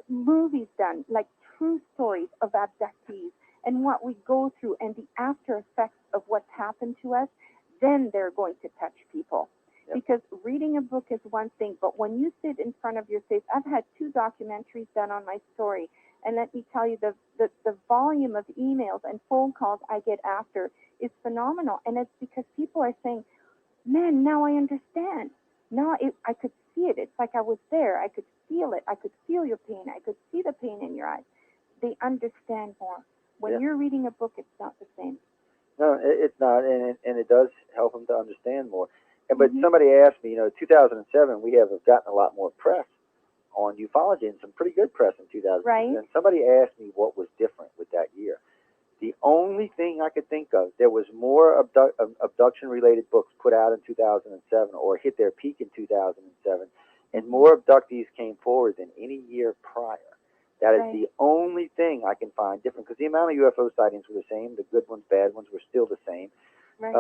movies done, like true stories of abductees and what we go through and the after effects of what's happened to us, then they're going to touch people. Yep. Because reading a book is one thing, but when you sit in front of your face, I've had 2 documentaries done on my story, and let me tell you, the volume of emails and phone calls I get after is phenomenal, and it's because people are saying, man, now I understand. Now I could see it. It's like I was there. I could feel it. I could feel your pain. I could see the pain in your eyes. They understand more. When you're reading a book, it's not the same. No, it's not, and it does help them to understand more. But somebody asked me, 2007, we have gotten a lot more press on ufology, and some pretty good press in 2007. Right. And somebody asked me what was different with that year. The only thing I could think of, there was more abduction-related books put out in 2007 or hit their peak in 2007, and more abductees came forward than any year prior. That is the only thing I can find different, because the amount of UFO sightings were the same. The good ones, bad ones were still the same. Right.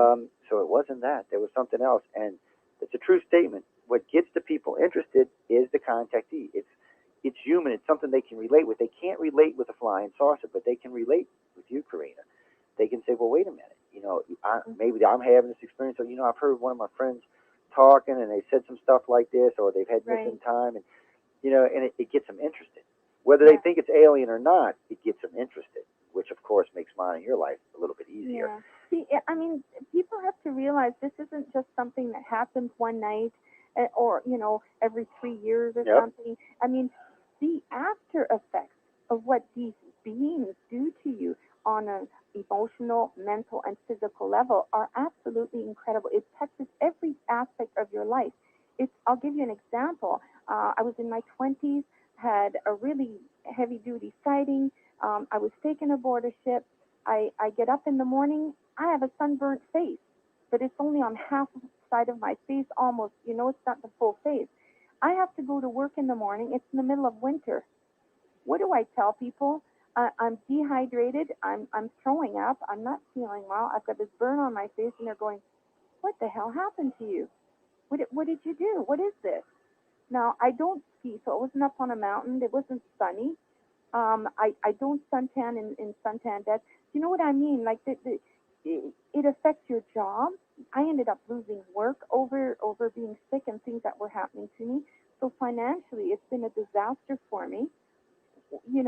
So it wasn't that. There was something else. And it's a true statement. What gets the people interested is the contactee. It's human. It's something they can relate with. They can't relate with a flying saucer, but they can relate with you, Karina. They can say, well, wait a minute. Maybe I'm having this experience. Or, I've heard one of my friends talking, and they said some stuff like this, or they've had missing time. And, and it gets them interested. Whether they think it's alien or not, it gets them interested, which, of course, makes mine and your life a little bit easier. Yeah. See, I mean, people have to realize this isn't just something that happens one night or, every 3 years or something. I mean, the after effects of what these beings do to you on an emotional, mental, and physical level are absolutely incredible. It touches every aspect of your life. I'll give you an example. I was in my 20s, had a really heavy-duty sighting. I was taken aboard a ship. I get up in the morning. I have a sunburnt face, but it's only on half side of my face almost. It's not the full face. I have to go to work in the morning. It's in the middle of winter. What do I tell people? I'm dehydrated. I'm throwing up. I'm not feeling well. I've got this burn on my face, and they're going, what the hell happened to you? What did you do? What is this? Now, I don't ski, so it wasn't up on a mountain. It wasn't sunny. I don't suntan in suntan beds. You know what I mean? Like, it affects your job. I ended up losing work over being sick and things that were happening to me. So financially, it's been a disaster for me. You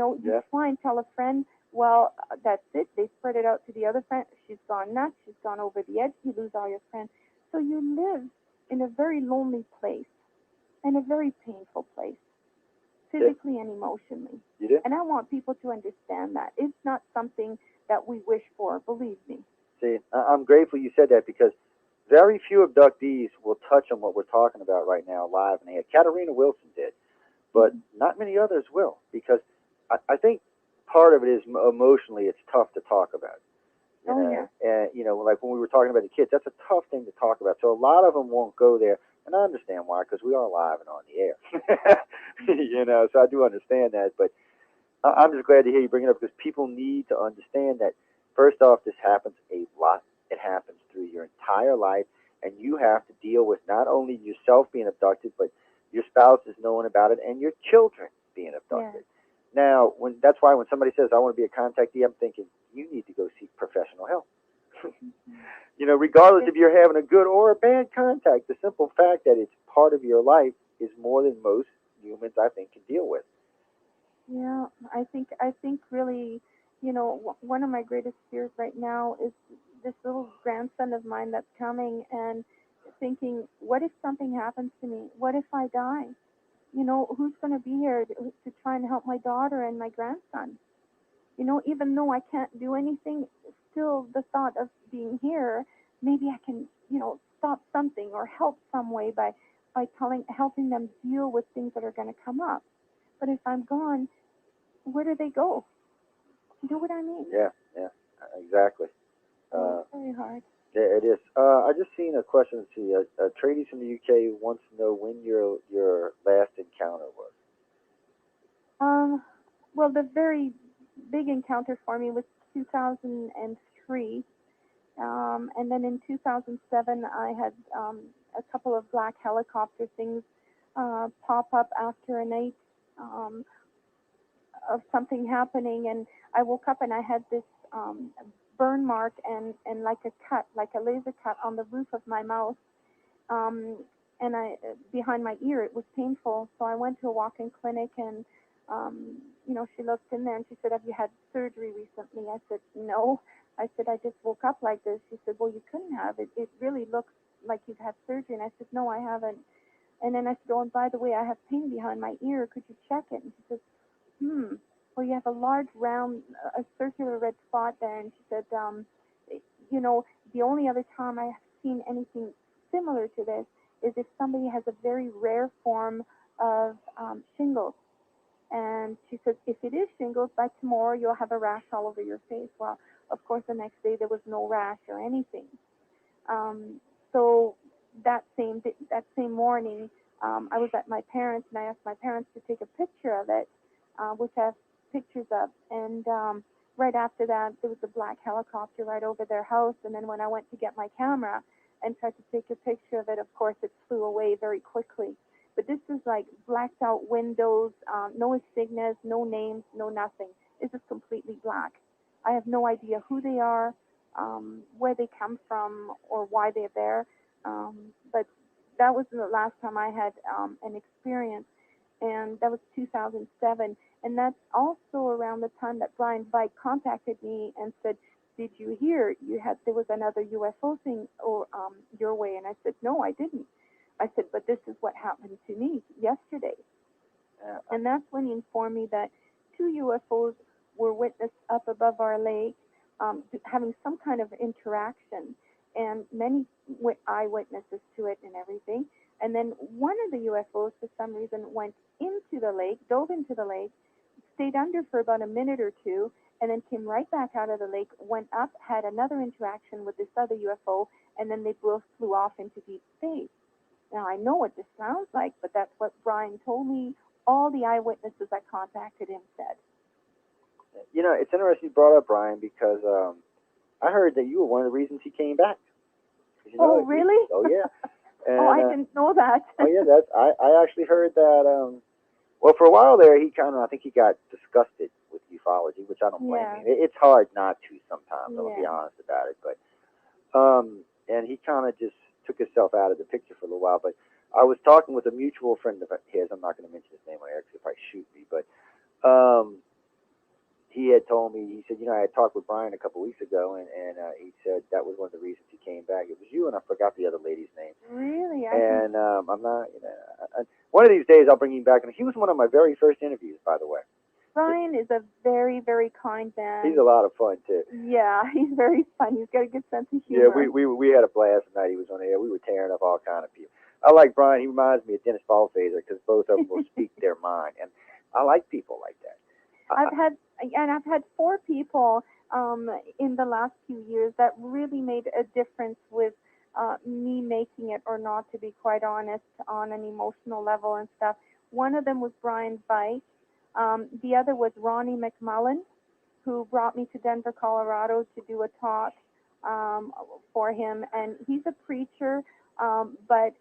try and tell a friend, well, that's it. They spread it out to the other friend. She's gone nuts. She's gone over the edge. You lose all your friends. So you live in a very lonely place and a very painful place, physically and emotionally. You do? And I want people to understand that. It's not something that we wish for, believe me. See, I'm grateful you said that, because very few abductees will touch on what we're talking about right now live in the air. Katarina Wilson did, but not many others will, because I think part of it is emotionally it's tough to talk about. And, like when we were talking about the kids, that's a tough thing to talk about. So a lot of them won't go there, and I understand why, because we are live and on the air. So I do understand that, but I'm just glad to hear you bring it up, because people need to understand that, first off, this happens a lot. It happens through your entire life, and you have to deal with not only yourself being abducted, but your spouse is knowing about it, and your children being abducted. Now, that's why when somebody says, I want to be a contactee, I'm thinking, you need to go seek professional help. Regardless if you're having a good or a bad contact, the simple fact that it's part of your life is more than most humans, I think, can deal with. Yeah, I think really, one of my greatest fears right now is this little grandson of mine that's coming, and thinking, what if something happens to me? What if I die? You know, who's going to be here to try and help my daughter and my grandson? You know, even though I can't do anything, still the thought of being here, maybe I can, you know, stop something or help some way by helping them deal with things that are going to come up. But if I'm gone, where do they go? You know what I mean? Yeah, exactly. It's very hard. Yeah, it is. I just seen a question. Let's see, a tradies from the UK wants to know when your last encounter was. Well, the very big encounter for me was 2003. And then in 2007, I had a couple of black helicopter things pop up after a night of something happening. And I woke up and I had this burn mark and like a cut, like a laser cut on the roof of my mouth. And behind my ear, it was painful. So I went to a walk-in clinic, and you know, she looked in there and she said, "Have you had surgery recently?" I said, "No." I said, "I just woke up like this." She said, "Well, you couldn't have. It really looks like you've had surgery." And I said, "No, I haven't." And then I said, "Oh, and by the way, I have pain behind my ear. Could you check it?" And she said, "Well, you have a large round, a circular red spot there." And she said, "You know, the only other time I have seen anything similar to this is if somebody has a very rare form of shingles." And she said, "If it is shingles, by tomorrow you'll have a rash all over your face." Well, of course, the next day there was no rash or anything. So that same morning, I was at my parents, and I asked my parents to take a picture of it, which I have pictures of. And right after that, there was a black helicopter right over their house. And then when I went to get my camera and tried to take a picture of it, of course, it flew away very quickly. But this is like blacked out windows, no insignias, no names, no nothing. It's just completely black. I have no idea who they are, where they come from, or why they're there. But that was the last time I had an experience, and that was 2007. And that's also around the time that Brian Veit contacted me and said, "Did you hear there was another UFO thing your way?" And I said, "No, I didn't." I said, "But this is what happened to me yesterday." And that's when he informed me that 2 UFOs were witnessed up above our lake, having some kind of interaction, and many eyewitnesses to it and everything. And then one of the UFOs, for some reason, went into the lake, dove into the lake, stayed under for about a minute or two, and then came right back out of the lake, went up, had another interaction with this other UFO, and then they both flew off into deep space. Now, I know what this sounds like, but that's what Brian told me. All the eyewitnesses I contacted him said. You know, it's interesting you brought up Brian, because I heard that you were one of the reasons he came back. You know, oh, really? Oh, yeah. And, oh, I didn't know that. Oh, yeah, I actually heard that, well, for a while there, I think he got disgusted with ufology, which I don't blame him. It's hard not to sometimes, I'll be honest about it. But, and he kind of just took himself out of the picture for a little while. But I was talking with a mutual friend of his. I'm not going to mention his name on air because he'll probably shoot me. But he had told me, he said, you know, I had talked with Brian a couple weeks ago, and he said that was one of the reasons he came back. It was you, and I forgot the other lady's name. Really? And I'm not, you know, one of these days I'll bring him back. And he was one of my very first interviews, by the way. Brian is a very, very kind man. He's a lot of fun, too. Yeah, he's very fun. He's got a good sense of humor. Yeah, we had a blast the night he was on air. We were tearing up all kind of people. I like Brian. He reminds me of Dennis Ballphaser, because both of them will speak their mind. And I like people like that. I've had 4 people in the last few years that really made a difference with me making it or not, to be quite honest, on an emotional level and stuff. One of them was Brian Veit. The other was Ronnie McMullen, who brought me to Denver, Colorado to do a talk for him. And he's a preacher, but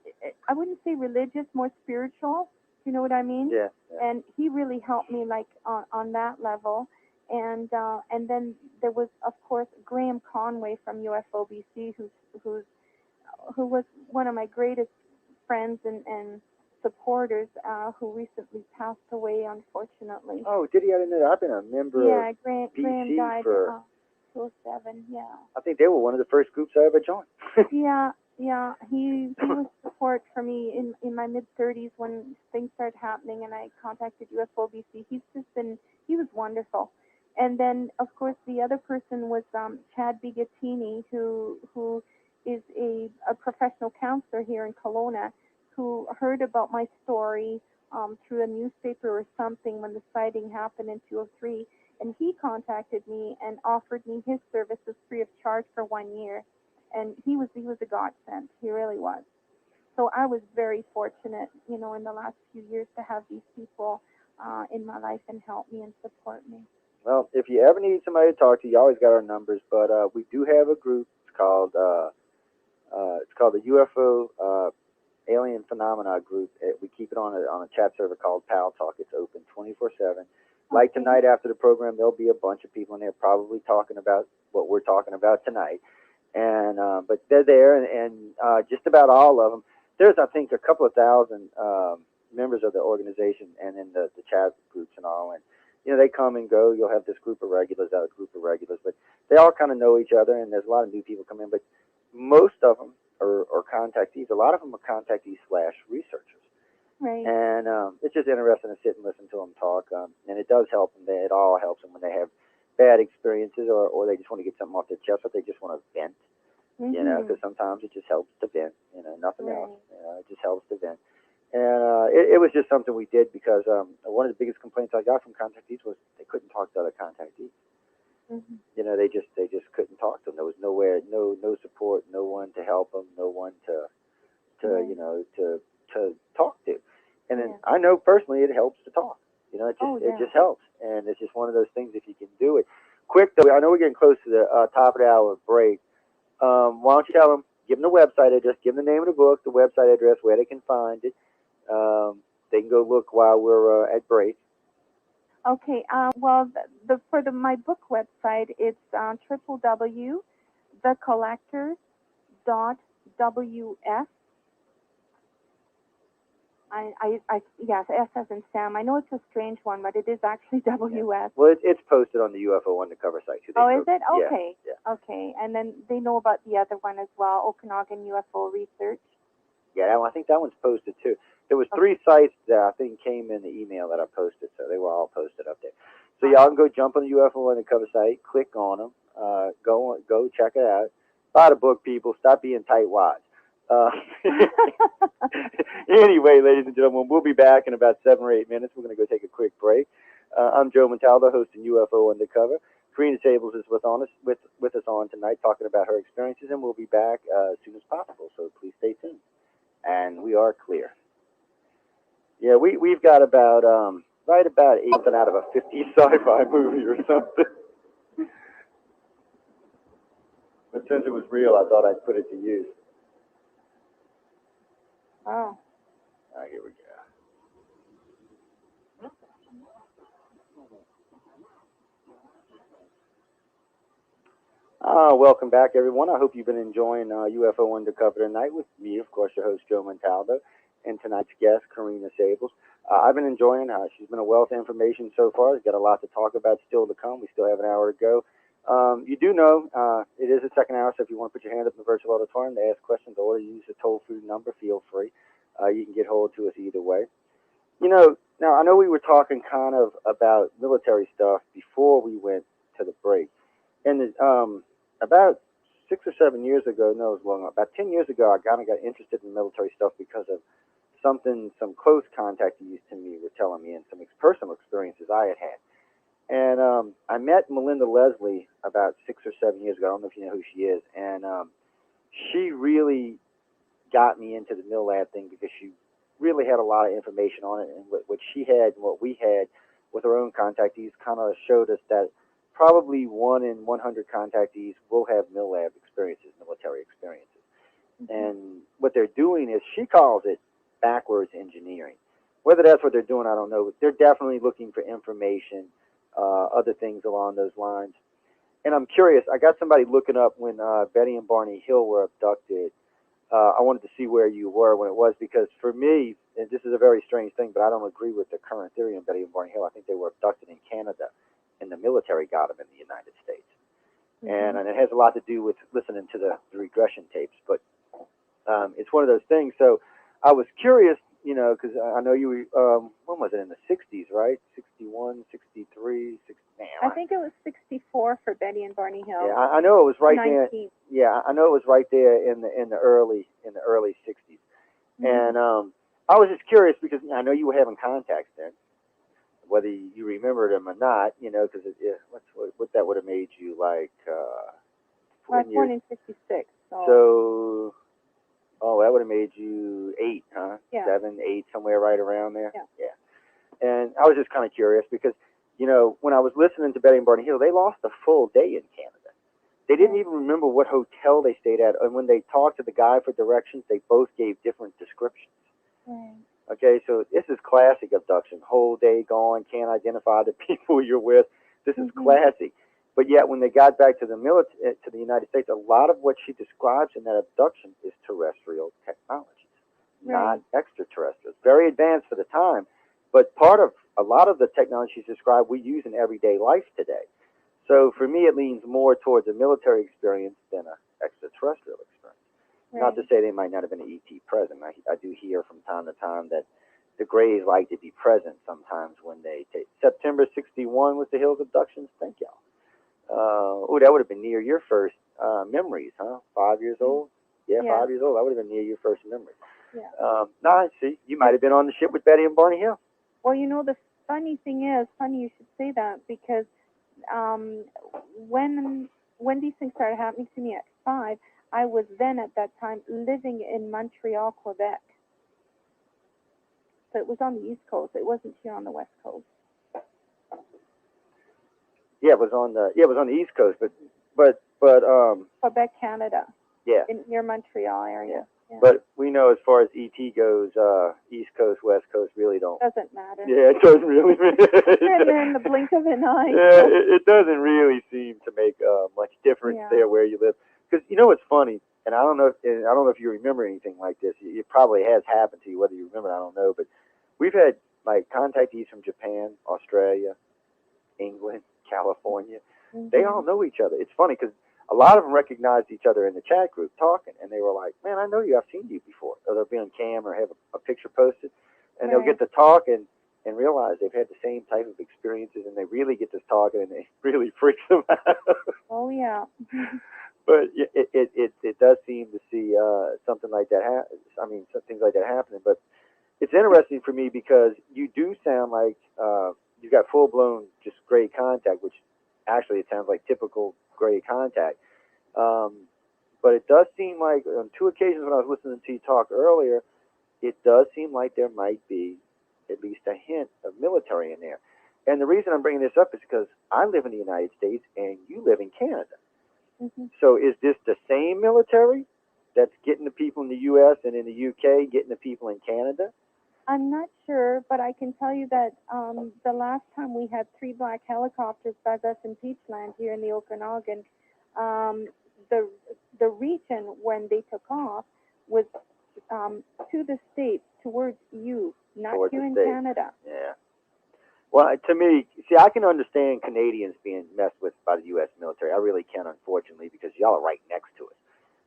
I wouldn't say religious, more spiritual. You know what I mean? Yeah. And he really helped me, like, on that level. And then there was, of course, Graham Conway from UFO BC, who was one of my greatest friends and supporters, who recently passed away, unfortunately. Oh, did he? I didn't know that. I've been a member of Graham BC died. for 207, yeah. I think they were one of the first groups I ever joined. Yeah, yeah. He was support for me in my mid-30s when things started happening, and I contacted UFO BC. He was wonderful. And then, of course, the other person was Chad Bigatini, who is a professional counselor here in Kelowna, who heard about my story through a newspaper or something when the sighting happened in 2003, and he contacted me and offered me his services free of charge for 1 year. And he was a godsend. He really was. So I was very fortunate, in the last few years to have these people in my life and help me and support me. Well, if you ever need somebody to talk to, you always got our numbers. But we do have a group. It's called the UFO Alien Phenomena Group. We keep it on a chat server called Pal Talk. It's open 24/7. Like tonight after the program, there'll be a bunch of people in there probably talking about what we're talking about tonight. And but they're there, and just about all of them. There's, I think, a couple of thousand members of the organization, and in the chat groups and all. And they come and go. You'll have this group of regulars, that group of regulars, but they all kind of know each other. And there's a lot of new people come in, but most of them are contactees. A lot of them are contactees/researchers. Right. And it's just interesting to sit and listen to them talk. And it does help them. It all helps them when they have bad experiences, or they just want to get something off their chest, or they just want to vent. Because sometimes it just helps to vent. Nothing else. It just helps to vent. And it was just something we did because one of the biggest complaints I got from contactees was they couldn't talk to other contactees. They just couldn't talk to them. There was nowhere, no support, no one to help them, no one to talk to. And then I know personally it helps to talk. It just helps, and it's just one of those things. If you can do it quick, though, I know we're getting close to the top of the hour break. Why don't you tell them? Give them the website address. Give them the name of the book, the website address, where they can find it. They can go look while we're at break. Okay. Well, for my book website, it's www.thecollectors.ws. Yes, S as in Sam. I know it's a strange one, but it is actually WS. Yeah. Well, it's posted on the UFO Undercover site. Oh, is it? Okay. Yeah. Okay. And then they know about the other one as well, Okanagan UFO Research. Yeah, I think that one's posted too. There was 3 sites that I think came in the email that I posted, so they were all posted up there. So y'all can go jump on the UFO Undercover site, click on them, go check it out. Buy the book, people. Stop being tightwads. Anyway, ladies and gentlemen, we'll be back in about 7 or 8 minutes. We're going to go take a quick break. I'm Joe Montaldo, hosting UFO Undercover. Karina Sables is with us on tonight, talking about her experiences, and we'll be back as soon as possible. So please stay tuned. And we are clear. Yeah, we've got about right about 8 out of a 50 sci-fi movie or something. But since it was real, I thought I'd put it to use. Oh. All right, here we go. Welcome back, everyone. I hope you've been enjoying UFO Undercover tonight with me, of course, your host, Joe Montaldo, and tonight's guest, Karina Sables. I've been enjoying her. She's been a wealth of information so far. We've got a lot to talk about still to come. We still have an hour to go. You do know it is the second hour, so if you want to put your hand up in the virtual auditorium to ask questions or to use the toll-free number, feel free. You can get hold to us either way. Now I know we were talking kind of about military stuff before we went to the break. And about 6 or 7 years ago, no, it was long, about 10 years ago, I kind of got interested in military stuff because of something some close contactees to me were telling me and some personal experiences I had had. And I met Melinda Leslie about 6 or 7 years ago. I don't know if you know who she is. And she really got me into the MILLAB thing because she really had a lot of information on it. And what she had and what we had with our own contactees kind of showed us that probably 1 in 100 contactees will have MILLAB experiences, military experiences. And what they're doing is, she calls it backwards engineering. Whether that's what they're doing, I don't know, but they're definitely looking for information, other things along those lines. And I'm curious, I got somebody looking up when Betty and Barney Hill were abducted. I wanted to see where you were when it was, because for me, and this is a very strange thing, but I don't agree with the current theory on Betty and Barney Hill. I think they were abducted in Canada, and the military got them in the United States. and it has a lot to do with listening to the regression tapes. But it's one of those things. So I was curious, you know, because I know you when was it, in the 60s, right? 61, 63, 60, man, I think it was 64 for Betty and Barney Hill. Yeah, I know it was right 19. there. Yeah, I know it was right there in the early 60s. And I was just curious because I know you were having contacts then, whether you remember them or not, you know, because what that would have made you like. I was born in 56. So, that would have made you 8, huh? Yeah. 7, 8, somewhere right around there. Yeah. And I was just kind of curious because, you know, when I was listening to Betty and Barney Hill, they lost a full day in Canada. They didn't even remember what hotel they stayed at, and when they talked to the guy for directions, they both gave different descriptions. Right. Okay, so this is classic abduction. Whole day gone, can't identify the people you're with. This is classic. But yet, when they got back to the to the United States, a lot of what she describes in that abduction is terrestrial technologies, not extraterrestrials. Very advanced for the time, but part of a lot of the technology she's described we use in everyday life today. So for me, it leans more towards a military experience than an extraterrestrial experience. Right. Not to say they might not have been an ET present. I do hear from time to time that the Greys like to be present sometimes when they take. September 61 was the Hills abductions. Thank y'all. That would have been near your first memories, huh? 5 years old? Yeah, 5 years old. That would have been near your first memories. Yeah. No, see, you might have been on the ship with Betty and Barney Hill. Well, you know, the funny thing is, funny you should say that, because when these things started happening to me at 5, I was then at that time living in Montreal, Quebec. So it was on the East Coast. It wasn't here on the West Coast. Yeah, it was on the East Coast, but Quebec, Canada. Yeah. Near Montreal area. Yeah. But we know as far as ET goes, East Coast, West Coast really don't. Doesn't matter. Yeah, it doesn't really. They're in the blink of an eye. Yeah, it doesn't really seem to make much difference there where you live. Because you know what's funny, and I don't know if you remember anything like this. It probably has happened to you, whether you remember, I don't know. But we've had like contactees from Japan, Australia, England, California. They all know each other. It's funny because a lot of them recognized each other in the chat group talking, and they were like, "Man, I know you. I've seen you before." Or they'll be on cam or have a picture posted, and they'll get to talk and realize they've had the same type of experiences, and they really get to talking, and it really freaks them out. Oh yeah. But it does seem to see something like that. Some things like that happening. But it's interesting for me because you do sound like you've got full blown just gray contact, which actually it sounds like typical gray contact. But it does seem like on 2 occasions when I was listening to you talk earlier, it does seem like there might be at least a hint of military in there. And the reason I'm bringing this up is because I live in the United States and you live in Canada. So is this the same military that's getting the people in the U.S. and in the U.K., getting the people in Canada? I'm not sure, but I can tell you that the last time we had 3 black helicopters buzz us in Peachland here in the Okanagan, the region when they took off was to the States, towards you, not towards here in Canada. Yeah. Well, to me, see, I can understand Canadians being messed with by the U.S. military. I really can, unfortunately, because y'all are right next to us,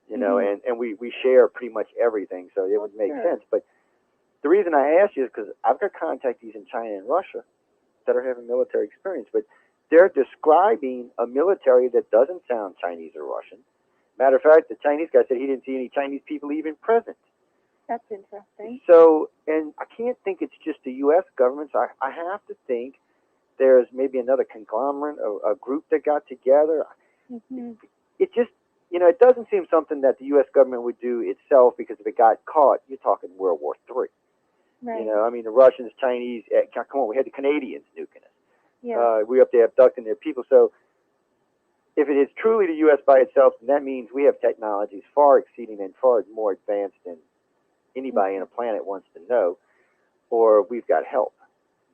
you know, and we share pretty much everything, so it would make sense. But the reason I asked you is because I've got contactees in China and Russia that are having military experience, but they're describing a military that doesn't sound Chinese or Russian. Matter of fact, the Chinese guy said he didn't see any Chinese people even present. That's interesting. So, and I can't think it's just the U.S. government. So I have to think there's maybe another conglomerate, a group that got together. It just, you know, it doesn't seem something that the U.S. government would do itself, because if it got caught, you're talking World War III. Right. You know, I mean, the Russians, Chinese, come on, we had the Canadians nuking us. Yeah. We up there abducting their people. So if it is truly the U.S. by itself, then that means we have technologies far exceeding and far more advanced than anybody on the planet wants to know, or we've got help.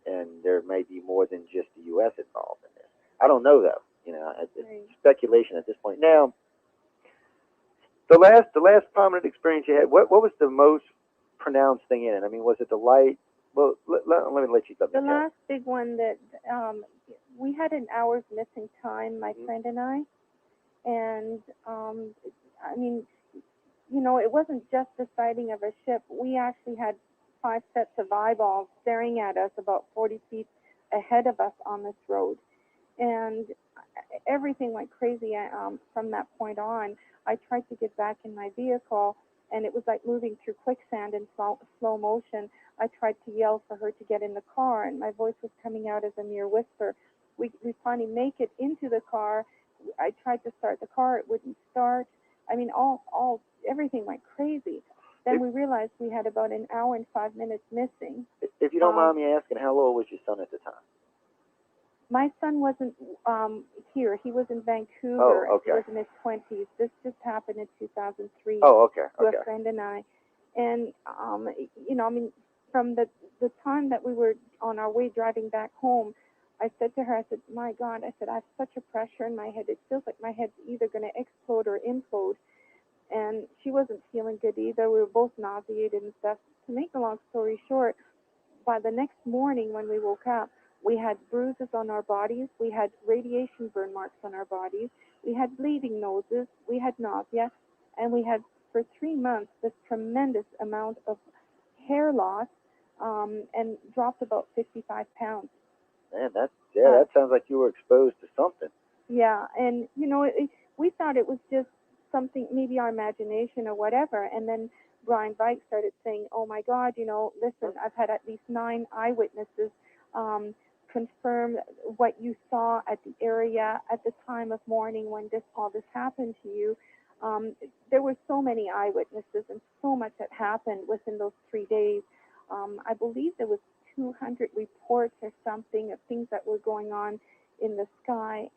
And there may be more than just the U.S. involved in this. I don't know, though. You know, it's speculation at this point. Now, the last prominent experience you had, what was the most pronounced thing in it? I mean, was it the light? Well, let me let you go. The last big one that we had an hour's missing time, my friend and I, And I mean, you know, it wasn't just the sighting of a ship. We actually had 5 sets of eyeballs staring at us about 40 feet ahead of us on this road. And everything went crazy from that point on. I tried to get back in my vehicle, and it was like moving through quicksand in slow motion. I tried to yell for her to get in the car, and my voice was coming out as a mere whisper. We finally make it into the car. I tried to start the car. It wouldn't start. I mean, everything went crazy. Then we realized we had about an hour and 5 minutes missing. If you don't mind me asking, how old was your son at the time? My son wasn't here. He was in Vancouver. Oh, okay. He was in his 20s. This just happened in 2003. Oh, okay. To a friend and I. And, you know, I mean, from the time that we were on our way driving back home, I said to her, I said, my God, I said, I have such a pressure in my head. It feels like my head's either going to explode or implode. And she wasn't feeling good either. We were both nauseated and stuff. To make a long story short, by the next morning when we woke up, we had bruises on our bodies. We had radiation burn marks on our bodies. We had bleeding noses. We had nausea. And we had, for 3 months, this tremendous amount of hair loss and dropped about 55 pounds. Man, that sounds like you were exposed to something. Yeah, and, you know, we thought it was just something, maybe our imagination or whatever. And then Brian Vike started saying, oh, my God, you know, listen, I've had at least 9 eyewitnesses confirm what you saw at the area at the time of morning when all this happened to you. There were so many eyewitnesses and so much that happened within those 3 days. I believe there was 200 reports or something of things that were going on in the sky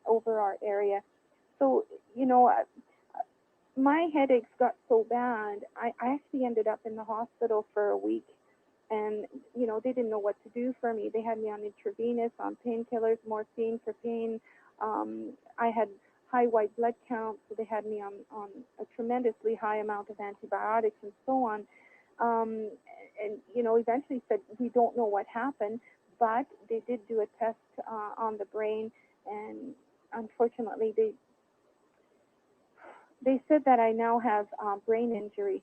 over our area. So, you know, my headaches got so bad, I actually ended up in the hospital for a week. And, you know, they didn't know what to do for me. They had me on intravenous, on painkillers, morphine for pain. I had high white blood count, so they had me on a tremendously high amount of antibiotics and so on. And, you know, eventually said, we don't know what happened, but they did do a test on the brain, and unfortunately they said that I now have brain injury,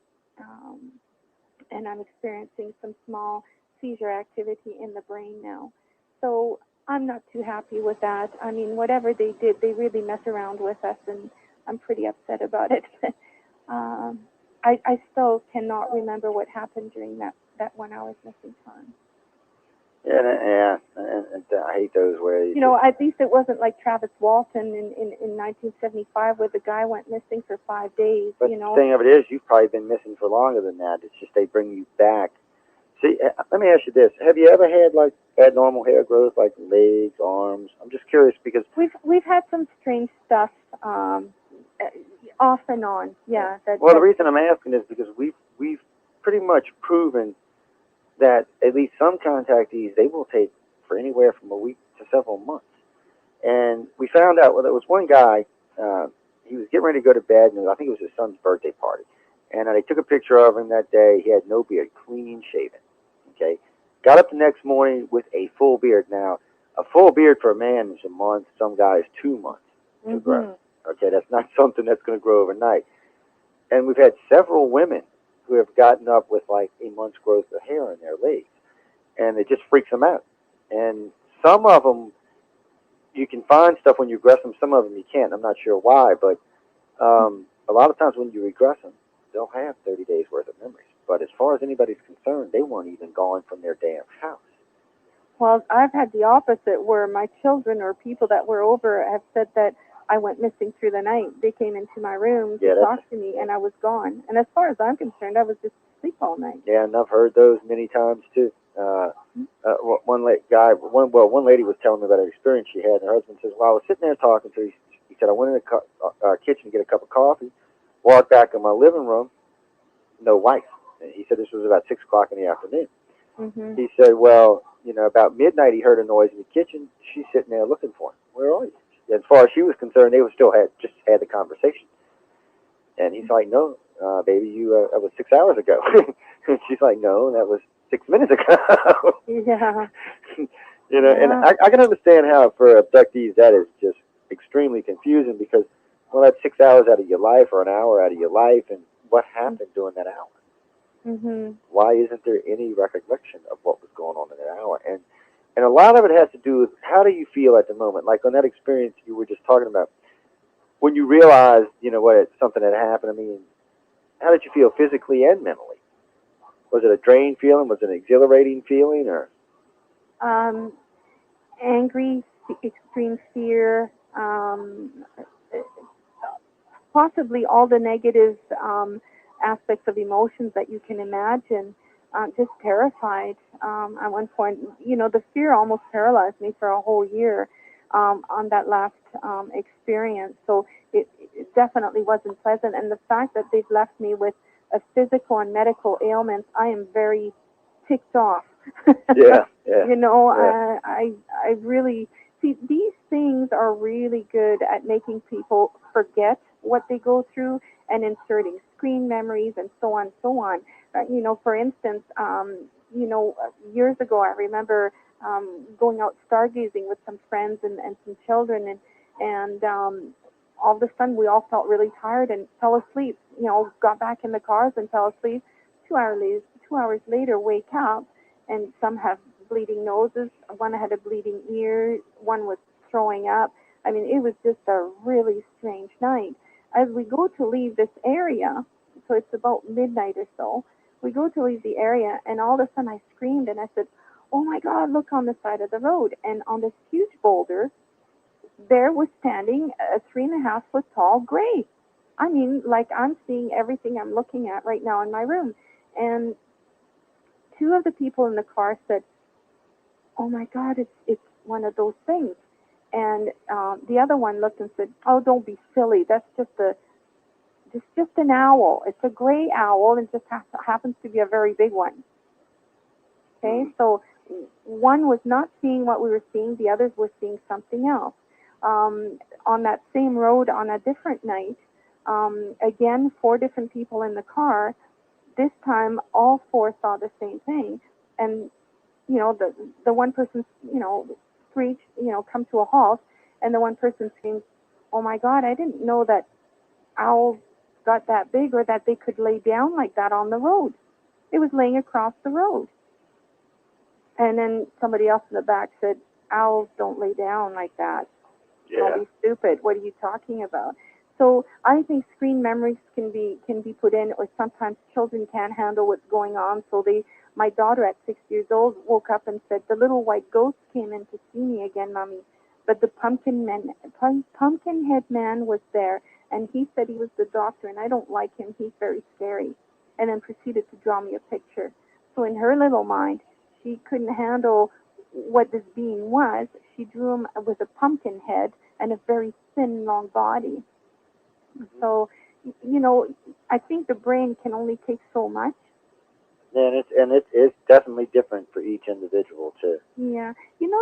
and I'm experiencing some small seizure activity in the brain now. So I'm not too happy with that. I mean, whatever they did, they really mess around with us, and I'm pretty upset about it. I still cannot remember what happened during that 1 hour's missing time. Yeah, and I hate those where you know, at least it wasn't like Travis Walton in 1975 where the guy went missing for 5 days. But you know, the thing of it is, you've probably been missing for longer than that. It's just they bring you back. See, let me ask you this: have you ever had like abnormal hair growth, like legs, arms? I'm just curious because we've had some strange stuff off and on. Yeah. Well, the reason I'm asking is because we've pretty much proven that at least some contactees, they will take for anywhere from a week to several months. And we found out, well, there was one guy, he was getting ready to go to bed, and I think it was his son's birthday party. And they took a picture of him that day. He had no beard, clean shaven. Okay? Got up the next morning with a full beard. Now, a full beard for a man is a month. Some guys 2 months to grow. Okay? That's not something that's going to grow overnight. And we've had several women who have gotten up with like a month's growth of hair in their legs, and it just freaks them out. And some of them, you can find stuff when you regress them. Some of them you can't. I'm not sure why, but a lot of times when you regress them, they'll have 30 days worth of memories. But as far as anybody's concerned, they weren't even gone from their damn house. Well, I've had the opposite, where my children or people that were over have said that I went missing through the night. They came into my room to talk to me, and I was gone. And as far as I'm concerned, I was just asleep all night. Yeah, and I've heard those many times too. One lady was telling me about an experience she had, and her husband says, "Well, I was sitting there talking to her. He said I went in the kitchen to get a cup of coffee, walked back in my living room, no wife." And he said this was about 6 o'clock in the afternoon. Mm-hmm. He said, "Well, you know, about midnight, he heard a noise in the kitchen. She's sitting there looking for him. Where are you?" As far as she was concerned, they were still just had the conversation. And he's like, "No, baby, that was 6 hours ago." And she's like, "No, that was 6 minutes ago." Yeah. You know, and I can understand how for abductees that is just extremely confusing, because well, that's 6 hours out of your life or an hour out of your life, and what happened during that hour? Mm-hmm. Why isn't there any recollection of what was going on in that hour? And a lot of it has to do with how do you feel at the moment. Like on that experience you were just talking about, when you realized, something had happened. I mean, how did you feel physically and mentally? Was it a drained feeling? Was it an exhilarating feeling? Or Angry, extreme fear, possibly all the negative aspects of emotions that you can imagine. Just terrified. At one point, the fear almost paralyzed me for a whole year on that last experience. So it definitely wasn't pleasant. And the fact that they've left me with a physical and medical ailments, I am very ticked off. Yeah. I really see these things are really good at making people forget what they go through and inserting screen memories and so on, so on. For instance, years ago, I remember going out stargazing with some friends and some children, and all of a sudden we all felt really tired and fell asleep. Got back in the cars and fell asleep. 2 hours later, wake up, and some have bleeding noses. One had a bleeding ear. One was throwing up. I mean, it was just a really strange night. As we go to leave this area, so it's about midnight or so, we go to leave the area, and all of a sudden I screamed and I said, "Oh my God, look on the side of the road." And on this huge boulder, there was standing a 3.5-foot tall gray. I mean, like I'm seeing everything I'm looking at right now in my room. And two of the people in the car said, "Oh my God, it's one of those things." And the other one looked and said, "Oh, don't be silly. That's just an owl. It's a gray owl, and just happens to be a very big one." Okay, so one was not seeing what we were seeing. The others were seeing something else. On that same road on a different night, again, 4 different people in the car. This time, all 4 saw the same thing. And, the one person, screeched, come to a halt. And the one person screamed, "Oh my God, I didn't know that owls got that big or that they could lay down like that on the road." It was laying across the road. And then somebody else in the back said, "Owls don't lay down like that. yeah. Don't be stupid. What are you talking about?" So I think screen memories can be put in, or sometimes children can't handle what's going on. So my daughter at 6 years old woke up and said, "The little white ghost came in to see me again, Mommy. But the pumpkin head man was there, and he said he was the doctor, and I don't like him. He's very scary." And then proceeded to draw me a picture. So in her little mind, she couldn't handle what this being was. She drew him with a pumpkin head and a very thin, long body. So, I think the brain can only take so much. And it's definitely different for each individual too. Yeah.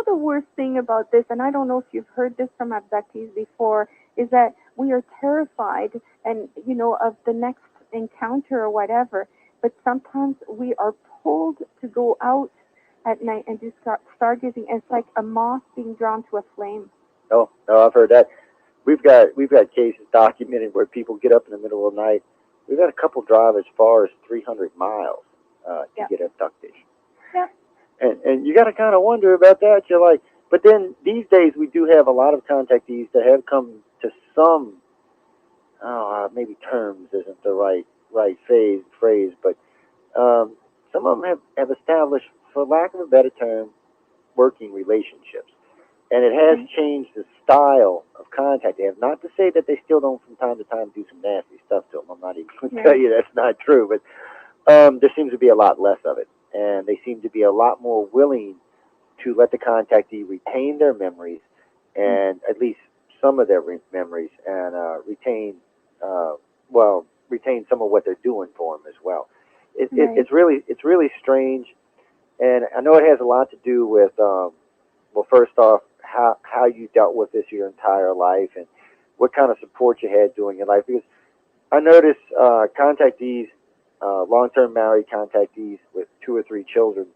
The worst thing about this, and I don't know if you've heard this from abductees before, is that we are terrified and, of the next encounter or whatever, but sometimes we are pulled to go out at night and do stargazing. It's like a moth being drawn to a flame. Oh, no, I've heard that. We've got cases documented where people get up in the middle of the night. We've had a couple drive as far as 300 miles to get abducted. Yeah. And you got to kind of wonder about that. You're like, but then these days we do have a lot of contactees that have come to some, maybe terms isn't the right phrase, but some of them have established, for lack of a better term, working relationships. And it has changed the style of contact they have. Not to say that they still don't from time to time do some nasty stuff to them. I'm not even going to tell you that's not true. But there seems to be a lot less of it. And they seem to be a lot more willing to let the contactee retain their memories, and at least some of their memories, and retain some of what they're doing for them as well. It's really strange. And I know it has a lot to do with, first off, how you dealt with this your entire life and what kind of support you had during your life. Because I notice contactees, long-term married contactees with 2 or 3 children,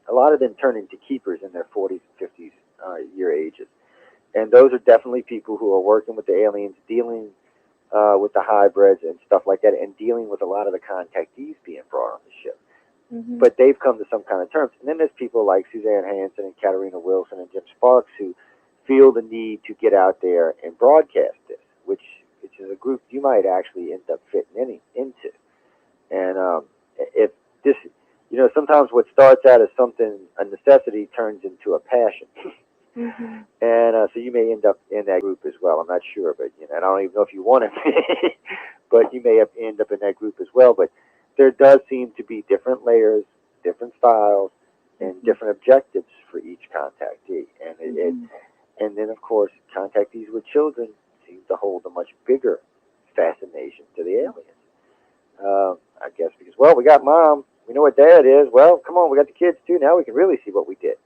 a lot of them turn into keepers in their 40s and 50s year ages. And those are definitely people who are working with the aliens, dealing with the hybrids and stuff like that, and dealing with a lot of the contactees being brought on the ship. Mm-hmm. But they've come to some kind of terms. And then there's people like Suzanne Hansen and Katarina Wilson and Jim Sparks who feel the need to get out there and broadcast this, which is a group you might actually end up fitting into. And if this, sometimes what starts out as something, a necessity, turns into a passion. Mm-hmm. And so you may end up in that group as well. I'm not sure, but I don't even know if you want to, but you may end up in that group as well. But there does seem to be different layers, different styles, and different objectives for each contactee. And and then, of course, contactees with children seem to hold a much bigger fascination to the aliens. I guess because, well, we got mom, we know what dad is. Well, come on, we got the kids too. Now we can really see what we did.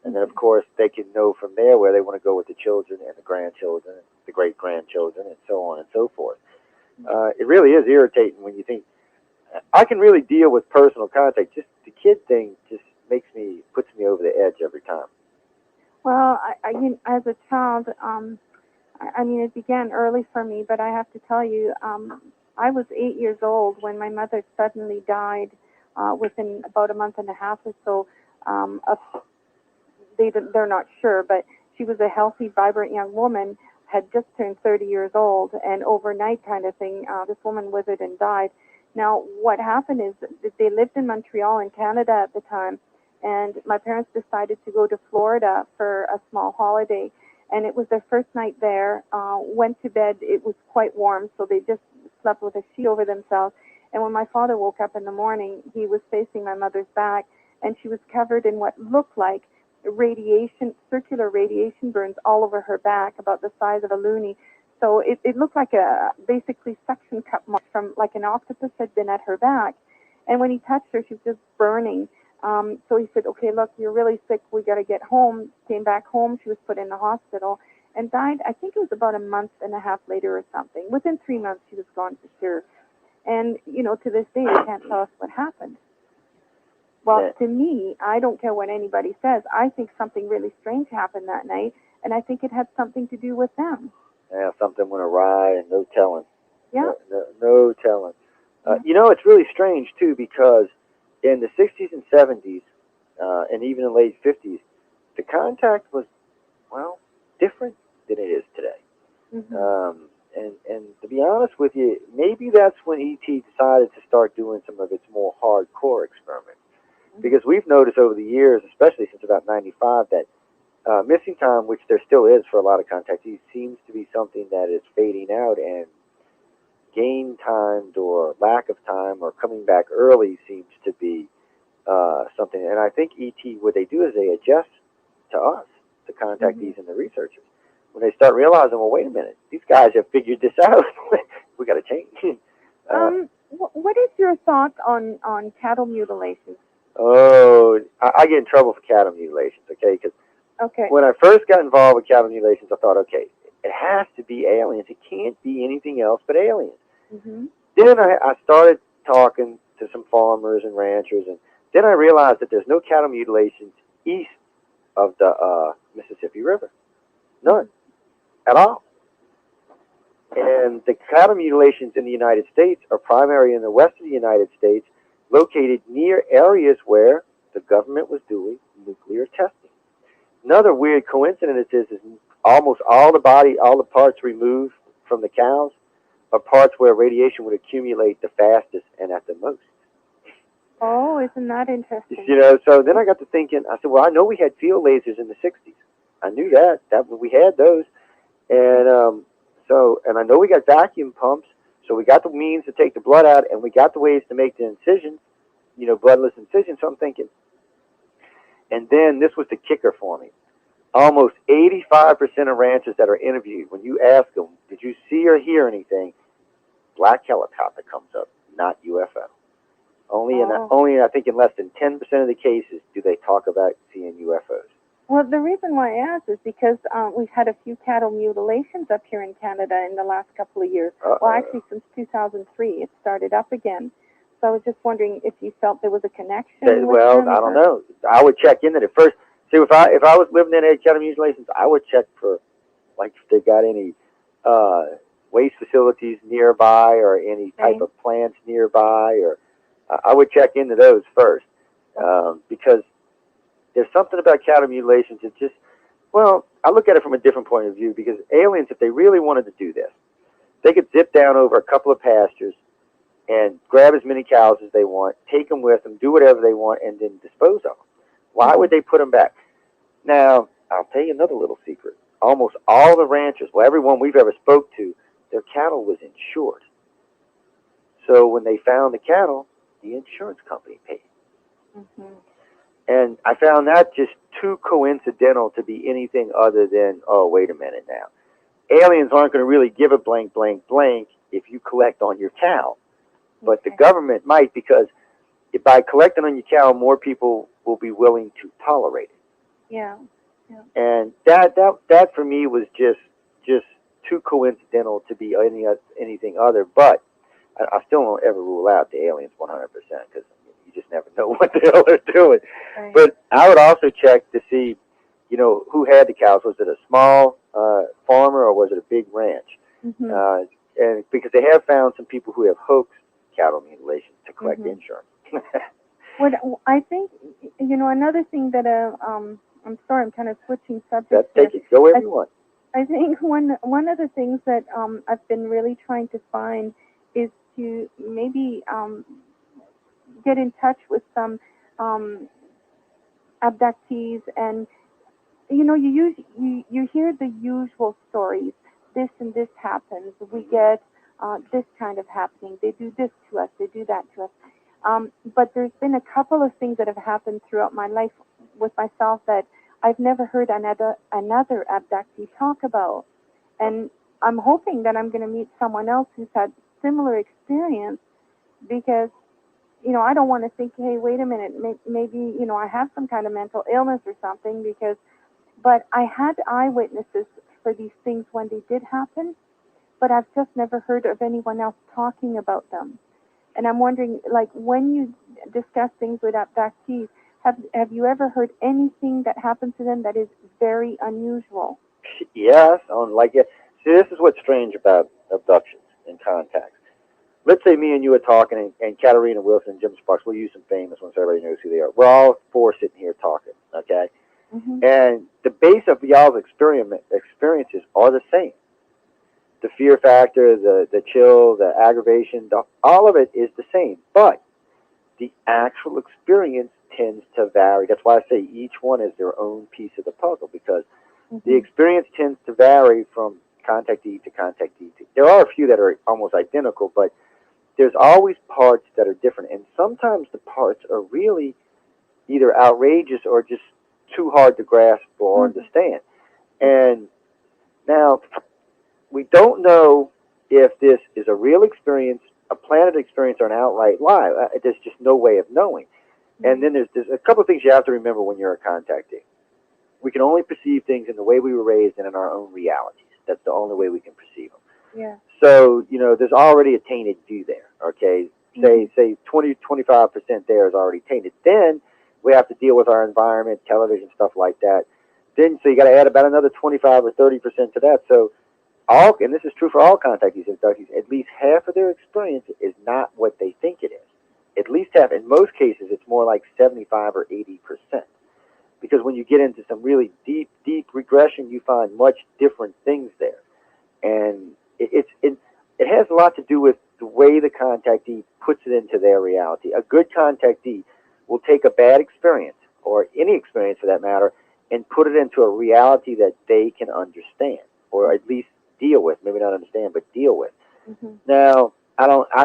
And then, of course, they can know from there where they want to go with the children and the grandchildren, the great-grandchildren, and so on and so forth. It really is irritating when you think, I can really deal with personal contact. Just the kid thing just puts me over the edge every time. Well, I as a child, it began early for me, but I have to tell you, I was 8 years old when my mother suddenly died within about a month and a half or so. They're not sure, but she was a healthy, vibrant young woman, had just turned 30 years old, and overnight kind of thing, this woman withered and died. Now, what happened is that they lived in Montreal in Canada at the time, and my parents decided to go to Florida for a small holiday, and it was their first night there, went to bed. It was quite warm, so they just slept with a sheet over themselves, and when my father woke up in the morning, he was facing my mother's back, and she was covered in what looked like circular radiation burns all over her back, about the size of a loonie. So it looked like a basically suction cup mark from like an octopus had been at her back. And when he touched her, she was just burning. So he said, okay, look, you're really sick. We got to get home. Came back home. She was put in the hospital and died. I think it was about a month and a half later or something. Within 3 months, she was gone for sure. And, to this day, they can't tell us what happened. Well, to me, I don't care what anybody says. I think something really strange happened that night, and I think it had something to do with them. Yeah, something went awry and no telling. Yeah. No telling. It's really strange, too, because in the 60s and 70s, and even in the late 50s, the contact was, different than it is today. Mm-hmm. And to be honest with you, maybe that's when E.T. decided to start doing some of its more hardcore experiments. Because we've noticed over the years, especially since about 95, that missing time, which there still is for a lot of contactees, seems to be something that is fading out, and gain timed or lack of time or coming back early seems to be something. And I think ET, what they do is they adjust to us, the contactees and the researchers. When they start realizing, well, wait a minute, these guys have figured this out. We got to change. What is your thoughts on cattle mutilations? Oh, I get in trouble for cattle mutilations, okay? Because when I first got involved with cattle mutilations, I thought, okay, it has to be aliens. It can't be anything else but aliens. Mm-hmm. Then I started talking to some farmers and ranchers, and then I realized that there's no cattle mutilations east of the Mississippi River. None. At all. And the cattle mutilations in the United States are primarily in the west of the United States, located near areas where the government was doing nuclear testing. Another weird coincidence is almost all the parts removed from the cows are parts where radiation would accumulate the fastest and at the most. Oh, isn't that interesting? So then I got to thinking, I said, well, I know we had field lasers in the 60s. I knew that we had those. And and I know we got vacuum pumps, so we got the means to take the blood out, and we got the ways to make the incisions, bloodless incisions. So I'm thinking, and then this was the kicker for me. Almost 85% of ranchers that are interviewed, when you ask them, did you see or hear anything, black helicopter comes up, not UFO. Only I think in less than 10% of the cases do they talk about seeing UFOs. Well, the reason why I asked is because we've had a few cattle mutilations up here in Canada in the last couple of years. Well, actually, since 2003, it started up again. So I was just wondering if you felt there was a connection. Well, I don't know. I would check in it at first. See, if I was living in any cattle mutilations, I would check for, like, if they got any waste facilities nearby or any type of plants nearby, or I would check into those first, because there's something about cattle mutilations that just, well, I look at it from a different point of view, because aliens, if they really wanted to do this, they could zip down over a couple of pastures and grab as many cows as they want, take them with them, do whatever they want, and then dispose of them. Why would they put them back? Now, I'll tell you another little secret. Almost all the ranchers, well, everyone we've ever spoke to, their cattle was insured. So when they found the cattle, the insurance company paid. And I found that just too coincidental to be anything other than, oh, wait a minute now. Aliens aren't going to really give a blank, blank, blank if you collect on your cow. But the government might, because if by collecting on your cow, more people will be willing to tolerate it. Yeah. And that for me was just too coincidental to be anything other. But I still don't ever rule out the aliens 100%, because you just never know what the hell they're doing. Right. But I would also check to see, you know, who had the cows. Was it a small farmer, or was it a big ranch? And because they have found some people who have hoaxed cattle mutilation to collect insurance. What I think, you know, another thing that I'm sorry, I'm kind of switching subjects. Take it. Go wherever you want. I think one of the things that I've been really trying to find is to maybe get in touch with some abductees, and you know, you hear the usual stories. This and this happens. We get this kind of happening. They do this to us. They do that to us. But there's been a couple of things that have happened throughout my life with myself that I've never heard another abductee talk about. And I'm hoping that I'm going to meet someone else who's had similar experience, because, you know, I don't want to think, hey, wait a minute, maybe, you know, I have some kind of mental illness or something, but I had eyewitnesses for these things when they did happen, but I've just never heard of anyone else talking about them. And I'm wondering, like, when you discuss things with abductees, have you ever heard anything that happened to them that is very unusual? Yes, see, this is what's strange about abductions and contacts. Let's say me and you are talking, and Katarina Wilson and Jim Sparks, we'll use some famous ones so everybody knows who they are. We're all four sitting here talking, okay? And the base of y'all's experiences are the same. The fear factor, the chill, the aggravation, all of it is the same. But the actual experience tends to vary. That's why I say each one is their own piece of the puzzle, because the experience tends to vary from contactee to contactee. There are a few that are almost identical, but there's always parts that are different. And sometimes the parts are really either outrageous or just too hard to grasp or understand. And now, we don't know if this is a real experience, a planted experience, or an outright lie. There's just no way of knowing. And then there's a couple of things you have to remember when you're a contactee. We can only perceive things in the way we were raised and in our own realities. That's the only way we can perceive them. Yeah. So, you know, there's already a tainted view there, okay? Say 20, 25% there is already tainted. Then we have to deal with our environment, television, stuff like that. Then, so you got to add about another 25 or 30% to that. So, and this is true for all contactees and abductees, at least half of their experience is not what they think it is. At least half. In most cases, it's more like 75 or 80%. Because when you get into some really deep regression, you find much different things there. And it has a lot to do with the way the contactee puts it into their reality. A good contactee will take a bad experience, or any experience for that matter, and put it into a reality that they can understand, or at least deal with. Maybe not understand, but deal with. Now,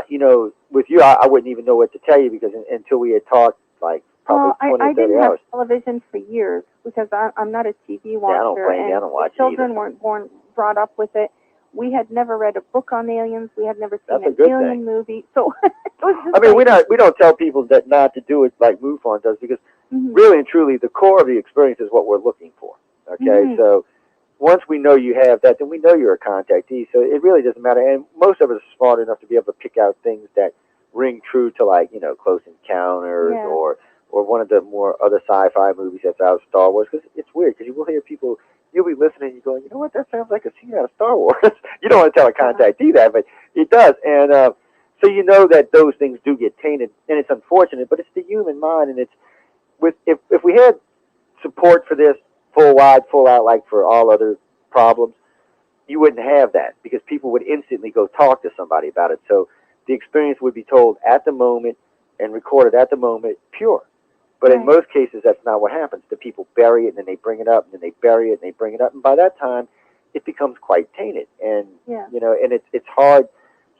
you know, with you, I wouldn't even know what to tell you, because until we had talked, like, probably 20, 30 hours. I didn't have television for years, because I'm not a TV watcher. Yeah, I don't blame you. I don't watch children either. weren't brought up with it. We had never read a book on aliens. We had never seen an alien movie. So it was just I mean, we don't tell people that not to do it like MUFON does, because really and truly, the core of the experience is what we're looking for. Okay, so once we know you have that, then we know you're a contactee. So it really doesn't matter. And most of us are smart enough to be able to pick out things that ring true to, like, you know, Close Encounters or one of the more other sci-fi movies that's out of Star Wars. Because it's weird, because you will hear people you'll be listening and you're going, you know what, that sounds like a scene out of Star Wars. You don't want to tell a contactee that, but it does. And so you know that those things do get tainted, and it's unfortunate, but it's the human mind, and it's if we had support for this full out, like for all other problems, you wouldn't have that because people would instantly go talk to somebody about it. So the experience would be told at the moment and recorded at the moment, pure. But in most cases, that's not what happens. The people bury it, and then they bring it up, and then they bury it, and they bring it up, and by that time, it becomes quite tainted. And you know, and it's hard.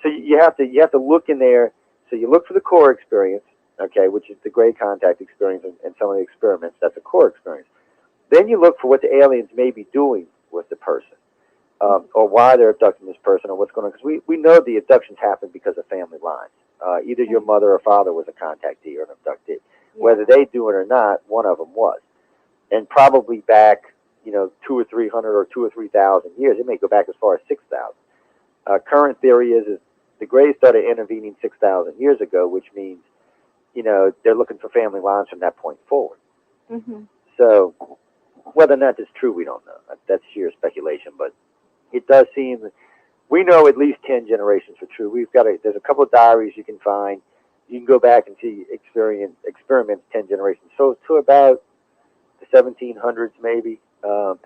So you have to look in there. So you look for the core experience, okay, which is the gray contact experience and some of the experiments. That's a core experience. Then you look for what the aliens may be doing with the person, or why they're abducting this person, or what's going on. Because we know the abductions happen because of family lines. Either your mother or father was a contactee or an abductee. Whether they do it or not, one of them was. And probably back, 200 or 300 or 2,000 or 3,000 years. It may go back as far as 6,000. Current theory is the Greys started intervening 6,000 years ago, which means, they're looking for family lines from that point forward. Mm-hmm. So whether or not that's true, we don't know. That's sheer speculation, but it does seem that we know at least 10 generations for true. There's a couple of diaries you can find. You can go back and see experiments 10 generations. So to about the 1700s maybe.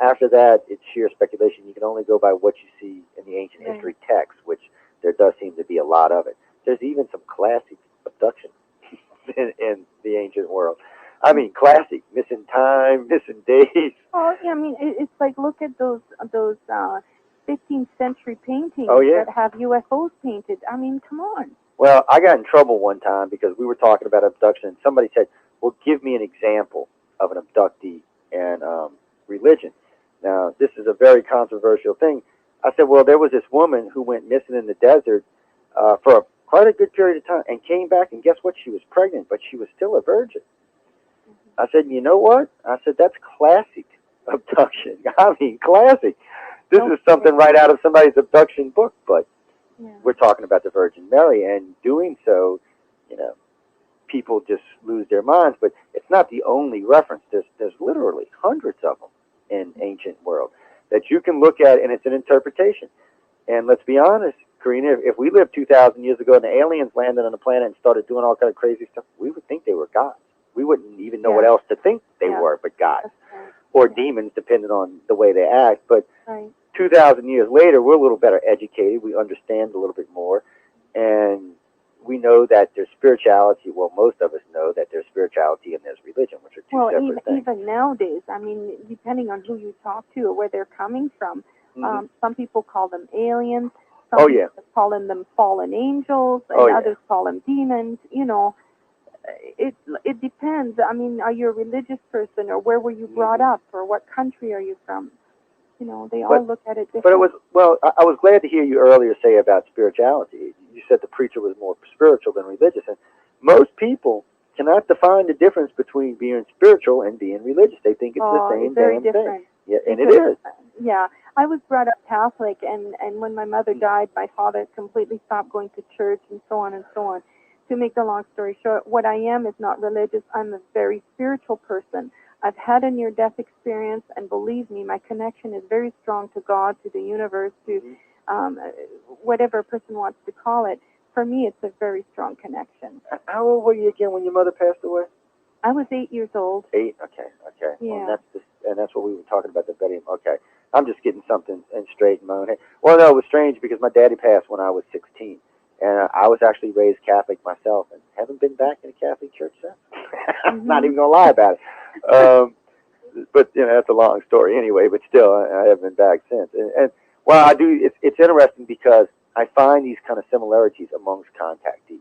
After that, it's sheer speculation. You can only go by what you see in the ancient history text, which there does seem to be a lot of it. There's even some classic abduction in the ancient world. I mean, classic, missing time, missing days. Oh, yeah, I mean, it's like, look at those 15th century paintings that have UFOs painted. I mean, come on. Well, I got in trouble one time because we were talking about abduction, and somebody said, well, give me an example of an abductee and religion. Now, this is a very controversial thing. I said, well, there was this woman who went missing in the desert for quite a good period of time and came back, and guess what? She was pregnant, but she was still a virgin. I said, you know what? I said, that's classic abduction. I mean, classic. This is something right out of somebody's abduction book, but we're talking about the Virgin Mary, and doing so, people just lose their minds. But it's not the only reference. There's literally hundreds of them in ancient world that you can look at, and it's an interpretation. And let's be honest, Karina, if we lived 2,000 years ago and the aliens landed on the planet and started doing all kind of crazy stuff, we would think they were gods. We wouldn't even know what else to think they were but gods. Or demons, depending on the way they act. But 2,000 years later, we're a little better educated. We understand a little bit more. And we know that there's spirituality. Well, most of us know that there's spirituality and there's religion, which are two separate things. Even nowadays, I mean, depending on who you talk to or where they're coming from, some people call them aliens. Some people call them fallen angels, and others call them demons. It depends. I mean, are you a religious person, or where were you brought up, or what country are you from? They all look at it differently. But I was glad to hear you earlier say about spirituality. You said the preacher was more spiritual than religious, and most people cannot define the difference between being spiritual and being religious. They think it's the same damn thing. Yeah, and it is. Yeah, I was brought up Catholic, and when my mother died, my father completely stopped going to church, and so on and so on. To make the long story short, what I am is not religious. I'm a very spiritual person. I've had a near-death experience, and believe me, my connection is very strong to God, to the universe, to whatever a person wants to call it. For me, it's a very strong connection. How old were you again when your mother passed away? I was 8 years old. 8? Okay. Yeah. Well, that's what we were talking about, the Betty. Okay. I'm just getting something straight in my own head. Well, no, it was strange because my daddy passed when I was 16. And I was actually raised Catholic myself and haven't been back in a Catholic church since. I'm not even going to lie about it. But, that's a long story anyway, but still, I haven't been back since. And well, I do, it's interesting because I find these kind of similarities amongst contactees.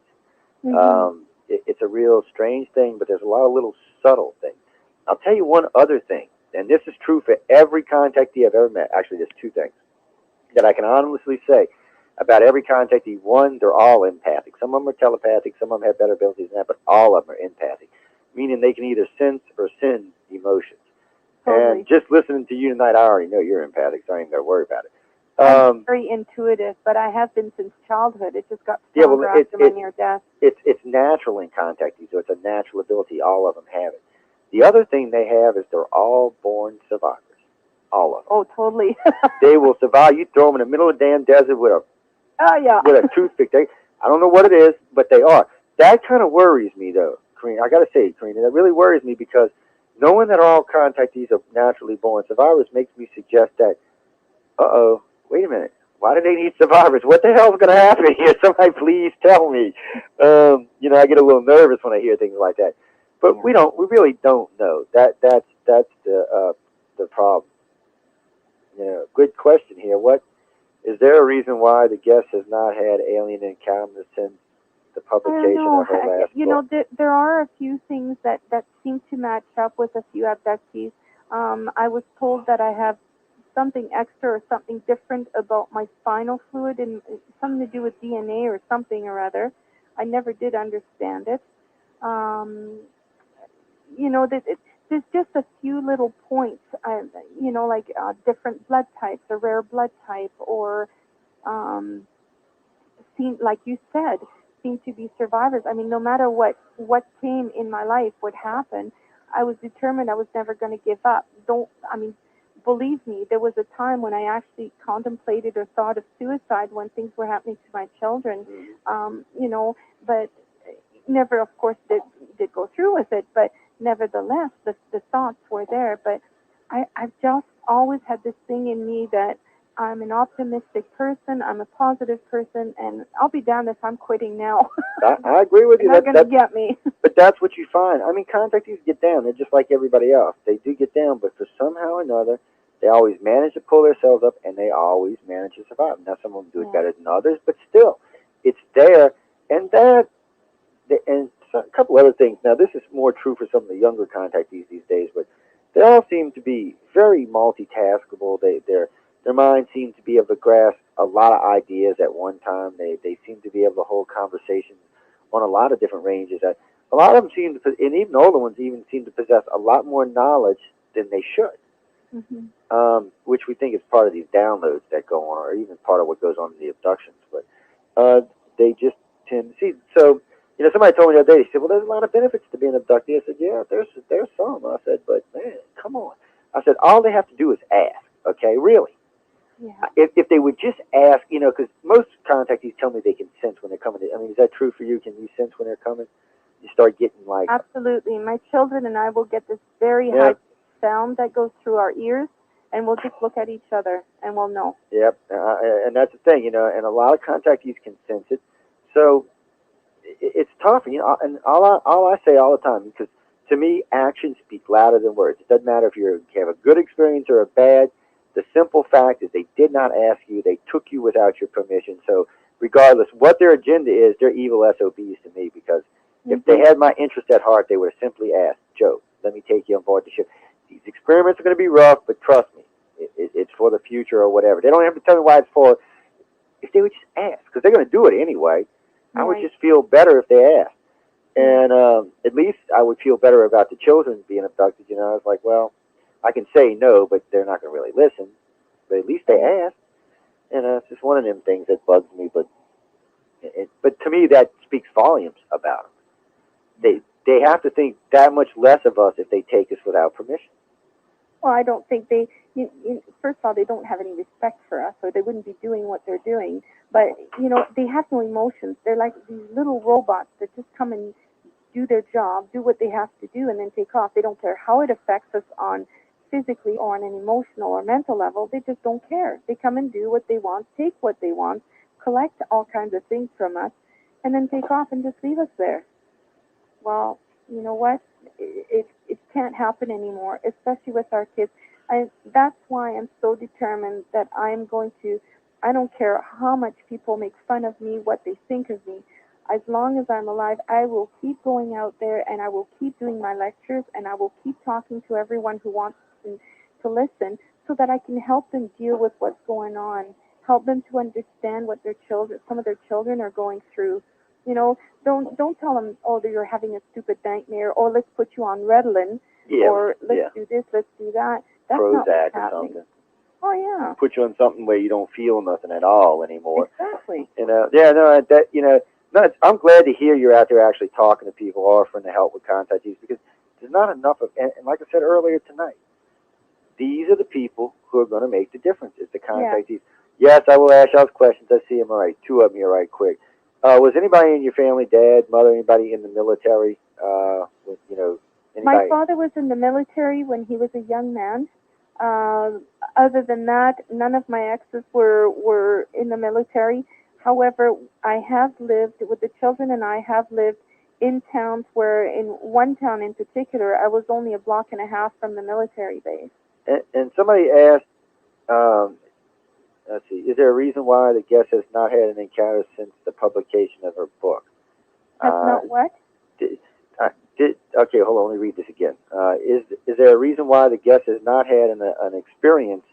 It's a real strange thing, but there's a lot of little subtle things. I'll tell you one other thing, and this is true for every contactee I've ever met. Actually, there's two things that I can honestly say about every contactee. One, they're all empathic. Some of them are telepathic, some of them have better abilities than that, but all of them are empathic, meaning they can either sense or send emotions. Totally. And just listening to you tonight, I already know you're empathic, so I ain't going to worry about it. I'm very intuitive, but I have been since childhood. It just got stronger after my near death. It's natural in contactees, so it's a natural ability. All of them have it. The other thing they have is they're all born survivors. All of them. Oh, totally. They will survive. You throw them in the middle of the damn desert with a with a toothpick. I don't know what it is, but they are. That kind of worries me, though, Karina. I got to say, Karina, that really worries me because knowing that all contactees are naturally born survivors makes me suggest that, wait a minute. Why do they need survivors? What the hell is going to happen here? Somebody please tell me. I get a little nervous when I hear things like that. But we really don't know. That's the problem. Good question here. Is there a reason why the guest has not had alien encounters since the publication of her last book? There are a few things that seem to match up with a few abductees. I was told that I have something extra or something different about my spinal fluid and something to do with DNA or something or other. I never did understand it. There's just a few little points, like different blood types, a rare blood type, or like you said, seem to be survivors. I mean, no matter what came in my life, what happened, I was determined I was never going to give up. Believe me, there was a time when I actually contemplated or thought of suicide when things were happening to my children, but never, of course, did go through with it. But nevertheless, the thoughts were there. But I've just always had this thing in me that I'm an optimistic person, I'm a positive person, and I'll be damned if I'm quitting now. I agree with you. They're not going to get me. But that's what you find. I mean, contactees get down. They're just like everybody else. They do get down, but for somehow or another, they always manage to pull themselves up, and they always manage to survive. Now, some of them do it better than others, but still, it's there. And a couple other things. Now, this is more true for some of the younger contactees these days, but they all seem to be very multitaskable. Their minds seem to be able to grasp a lot of ideas at one time. They seem to be able to hold conversations on a lot of different ranges. A lot of them seem to, and even older ones even seem to possess a lot more knowledge than they should, which we think is part of these downloads that go on, or even part of what goes on in the abductions. But they just tend to see. So, somebody told me the other day, he said, well, there's a lot of benefits to being abducted. I said, yeah, there's some. I said, but man, come on. I said, all they have to do is ask, okay, really. Yeah. If they would just ask, because most contactees tell me they can sense when they're coming. I mean, is that true for you? Can you sense when they're coming? You start getting like... Absolutely. My children and I will get this very high sound that goes through our ears, and we'll just look at each other, and we'll know. Yep, and that's the thing, and a lot of contactees can sense it. So it's tough, and all I say all the time, because to me, actions speak louder than words. It doesn't matter if you have a good experience or a bad. The simple fact is they did not ask you. They took you without your permission. So regardless what their agenda is, they're evil SOBs to me, because if they had my interest at heart, they would have simply asked, Joe, let me take you on board the ship. These experiments are going to be rough, but trust me, it's for the future or whatever. They don't have to tell me why it's for. If they would just ask, because they're going to do it anyway, I would just feel better if they asked. And at least I would feel better about the children being abducted. I was like, well, I can say no, but they're not going to really listen. But at least they asked. And it's just one of them things that bugs me. But to me, that speaks volumes about them. They have to think that much less of us if they take us without permission. Well, I don't think first of all, they don't have any respect for us, or they wouldn't be doing what they're doing. But, they have no emotions. They're like these little robots that just come and do their job, do what they have to do, and then take off. They don't care how it affects us on physically or on an emotional or mental level. They just don't care. They come and do what they want, take what they want, collect all kinds of things from us, and then take off and just leave us there. Well, you know what? It can't happen anymore, especially with our kids. And that's why I'm so determined that I don't care how much people make fun of me, what they think of me. As long as I'm alive, I will keep going out there, and I will keep doing my lectures, and I will keep talking to everyone who wants to listen, so that I can help them deal with what's going on, help them to understand what some of their children are going through. Don't tell them, oh, you're having a stupid nightmare, or let's put you on Ritalin, or let's do this, let's do that. That's Prozac not what's or happening. something. Oh, yeah. Put you on something where you don't feel nothing at all anymore. Exactly. I'm glad to hear you're out there actually talking to people, offering to help with contactees, because there's not enough of, and like I said earlier tonight, these are the people who are going to make the difference. Is to contact these. Yes, I will ask y'all questions. I see them. All right, 2 of them here right quick. Was anybody in your family, dad, mother, anybody in the military? Anybody? My father was in the military when he was a young man. Other than that, none of my exes were in the military. However, I have lived with the children, and I have lived in towns where, in one town in particular, I was only a block and a half from the military base. And somebody asked, let's see, is there a reason why the guest has not had an encounter since the publication of her book? Has not what? Okay, hold on, let me read this again. Is there a reason why the guest has not had an experience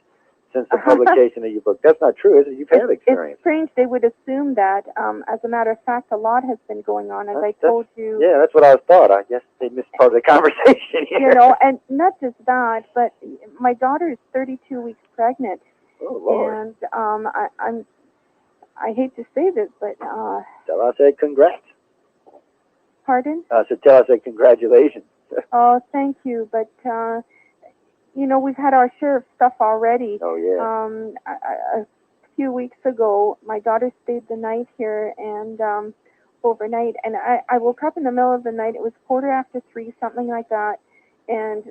since the publication of your book? That's not true, is it? You've had experience. It's strange. They would assume that. As a matter of fact, a lot has been going on, as I told you. Yeah, that's what I thought. I guess they missed part of the conversation here. You know, and not just that, but my daughter is 32 weeks pregnant. Oh, Lord. And I hate to say this, but tell her I said congrats. Pardon? So tell us that congratulations. Oh, thank you. But you know, we've had our share of stuff already. Oh yeah. A few weeks ago, my daughter stayed the night here and overnight, and I woke up in the middle of the night. It was 3:15, something like that, and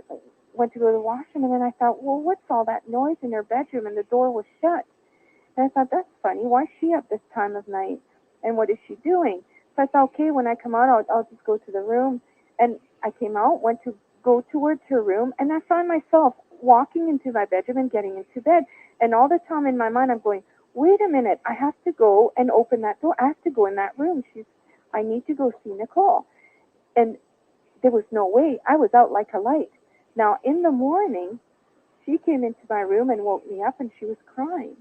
went to go to the washroom, and then I thought, well, what's all that noise in her bedroom? And the door was shut. And I thought, that's funny. Why is she up this time of night? And what is she doing? So I thought, okay, when I come out, I'll just go to the room. And I came out, went to go towards her room, and I found myself walking into my bedroom and getting into bed. And all the time in my mind, I'm going, wait a minute, I have to go and open that door. I have to go in that room. I need to go see Nicole. And there was no way. I was out like a light. Now, in the morning, she came into my room and woke me up, and she was crying.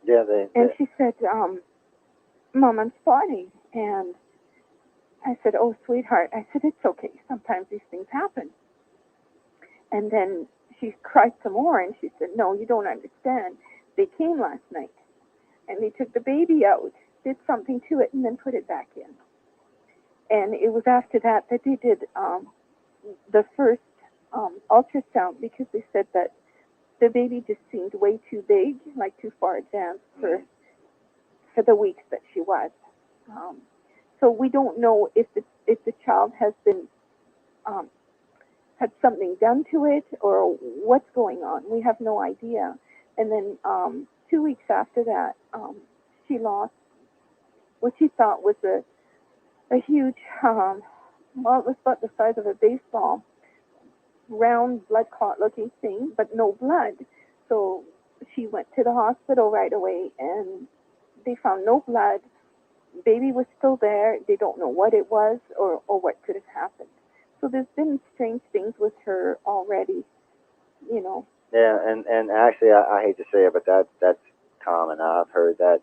Yeah, and she said, Mom, I'm spotting. And I said, oh, sweetheart. I said, it's okay. Sometimes these things happen. And then she cried some more, and she said, no, you don't understand. They came last night, and they took the baby out, did something to it, and then put it back in. And it was after that that they did the first ultrasound, because they said that the baby just seemed way too big, like too far advanced for the weeks that she was. So we don't know if the child has been had something done to it or what's going on. We have no idea. And then 2 weeks after that, she lost what she thought was a huge, well, it was about the size of a baseball, round blood clot looking thing, but no blood. So she went to the hospital right away, and they found no blood. Baby was still there. They don't know what it was or what could have happened. So there's been strange things with her already, you know. Yeah, and actually, I hate to say it, but that's common. I've heard that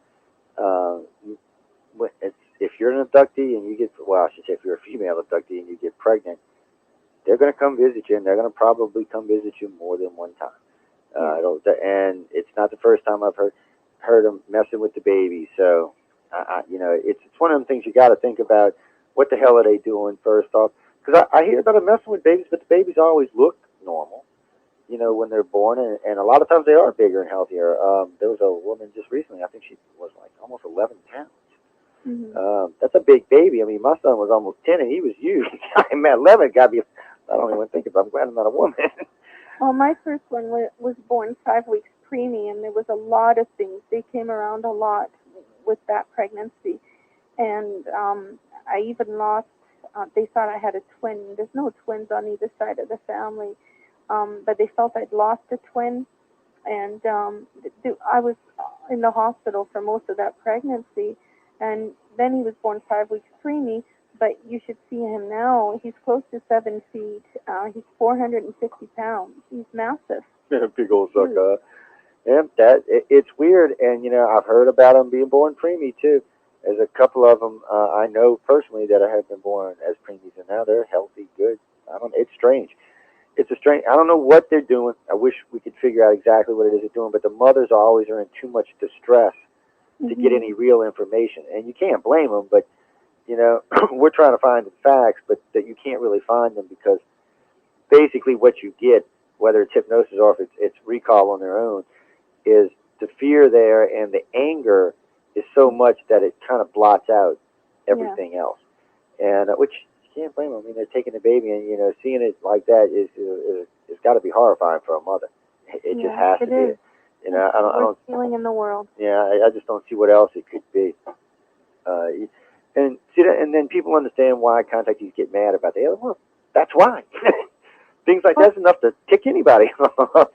if you're an abductee and you get, well, I should say if you're a female abductee and you get pregnant, they're going to come visit you, and they're going to probably come visit you more than one time. And it's not the first time I've heard them messing with the baby. So, you know, it's one of them things you got to think about. What the hell are they doing first off? Because I hear about them messing with babies, but the babies always look normal, you know, when they're born, and a lot of times they are bigger and healthier. There was a woman just recently, I think she was like almost 11 pounds. Mm-hmm. That's a big baby. I mean, my son was almost 10, and he was huge. I mean, 11 got to be, I don't even think about it. I'm glad I'm not a woman. Well, my first one was born 5 weeks preemie, and there was a lot of things. They came around a lot with that pregnancy. And I even lost, they thought I had a twin. There's no twins on either side of the family. But they felt I'd lost a twin. And I was in the hospital for most of that pregnancy. And then he was born 5 weeks preemie. But you should see him now. He's close to 7 feet. He's 450 pounds. He's massive. Big old sucker. Yeah, it's weird. And, you know, I've heard about them being born preemie, too. There's a couple of them I know personally that have been born as preemies, and now they're healthy, good. It's strange. I don't know what they're doing. I wish we could figure out exactly what it is they're doing, but the mothers always are in too much distress to get any real information. And you can't blame them, but, you know, we're trying to find the facts, but that you can't really find them because basically what you get whether it's hypnosis or if it's recall on their own, is the fear there and the anger is so much that it kind of blots out everything else, and which you can't blame them. I mean, they're taking the baby, and seeing it like that is it's got to be horrifying for a mother. It just has to be. I don't feeling in the world. Yeah, I just don't see what else it could be. And see that, and then people understand why contactees get mad about the well, that's why. Things like that's enough to tick anybody off.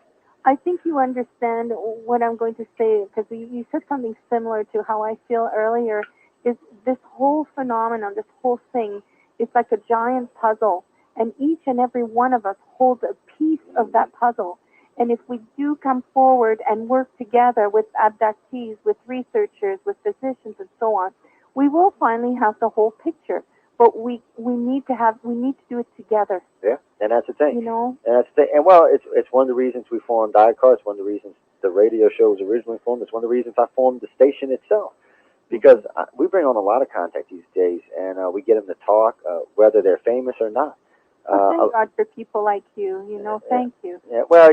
I think you understand what I'm going to say, because you said something similar to how I feel earlier. Is this whole phenomenon, this whole thing, it's like a giant puzzle, and each and every one of us holds a piece of that puzzle. And if we do come forward and work together with abductees, with researchers, with physicians, and so on, we will finally have the whole picture. But we need to do it together. Yeah, and that's the thing. And that's the thing. And well, it's one of the reasons we formed ICAR. It's one of the reasons the radio show was originally formed. It's one of the reasons I formed the station itself. Because we bring on a lot of contact these days, and we get them to talk, whether they're famous or not. Thank God for people like you. Thank you. Yeah. Well,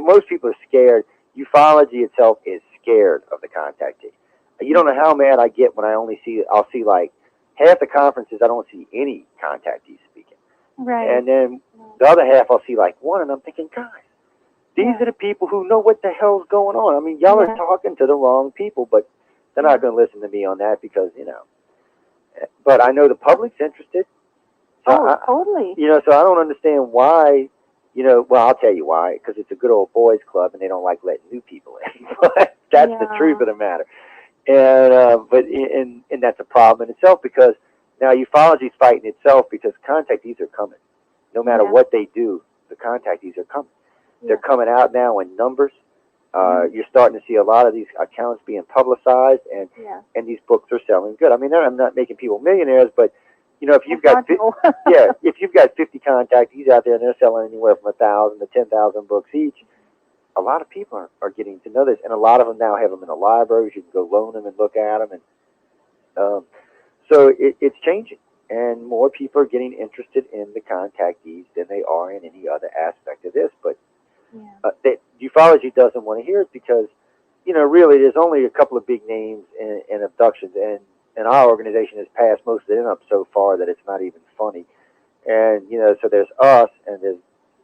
most people are scared. Ufology itself is scared of the contactee. You don't know how mad I get when I'll see like half the conferences I don't see any contactees speaking. Right. And then the other half I'll see like one, and I'm thinking, guys, these are the people who know what the hell's going on. I mean, y'all are talking to the wrong people, but they're not going to listen to me on that because, But I know the public's interested. So totally. So I don't understand why, well, I'll tell you why, because it's a good old boys club and they don't like letting new people in. That's the truth of the matter. And and that's a problem in itself, because now ufology's fighting itself, because contactees are coming. No matter what they do, the contactees are coming. They're coming out now in numbers. You're starting to see a lot of these accounts being publicized, and these books are selling good. I mean, I'm not making people millionaires, but if you've got if you've got 50 contactees out there and they're selling anywhere from 1,000 to 10,000 books each, a lot of people are getting to know this, and a lot of them now have them in the libraries. You can go loan them and look at them, and so it's changing, and more people are getting interested in the contactees than they are in any other aspect of this. But that ufology doesn't want to hear it, because really there's only a couple of big names in abductions, and our organization has passed most of them up so far that it's not even funny. And so there's us, and there's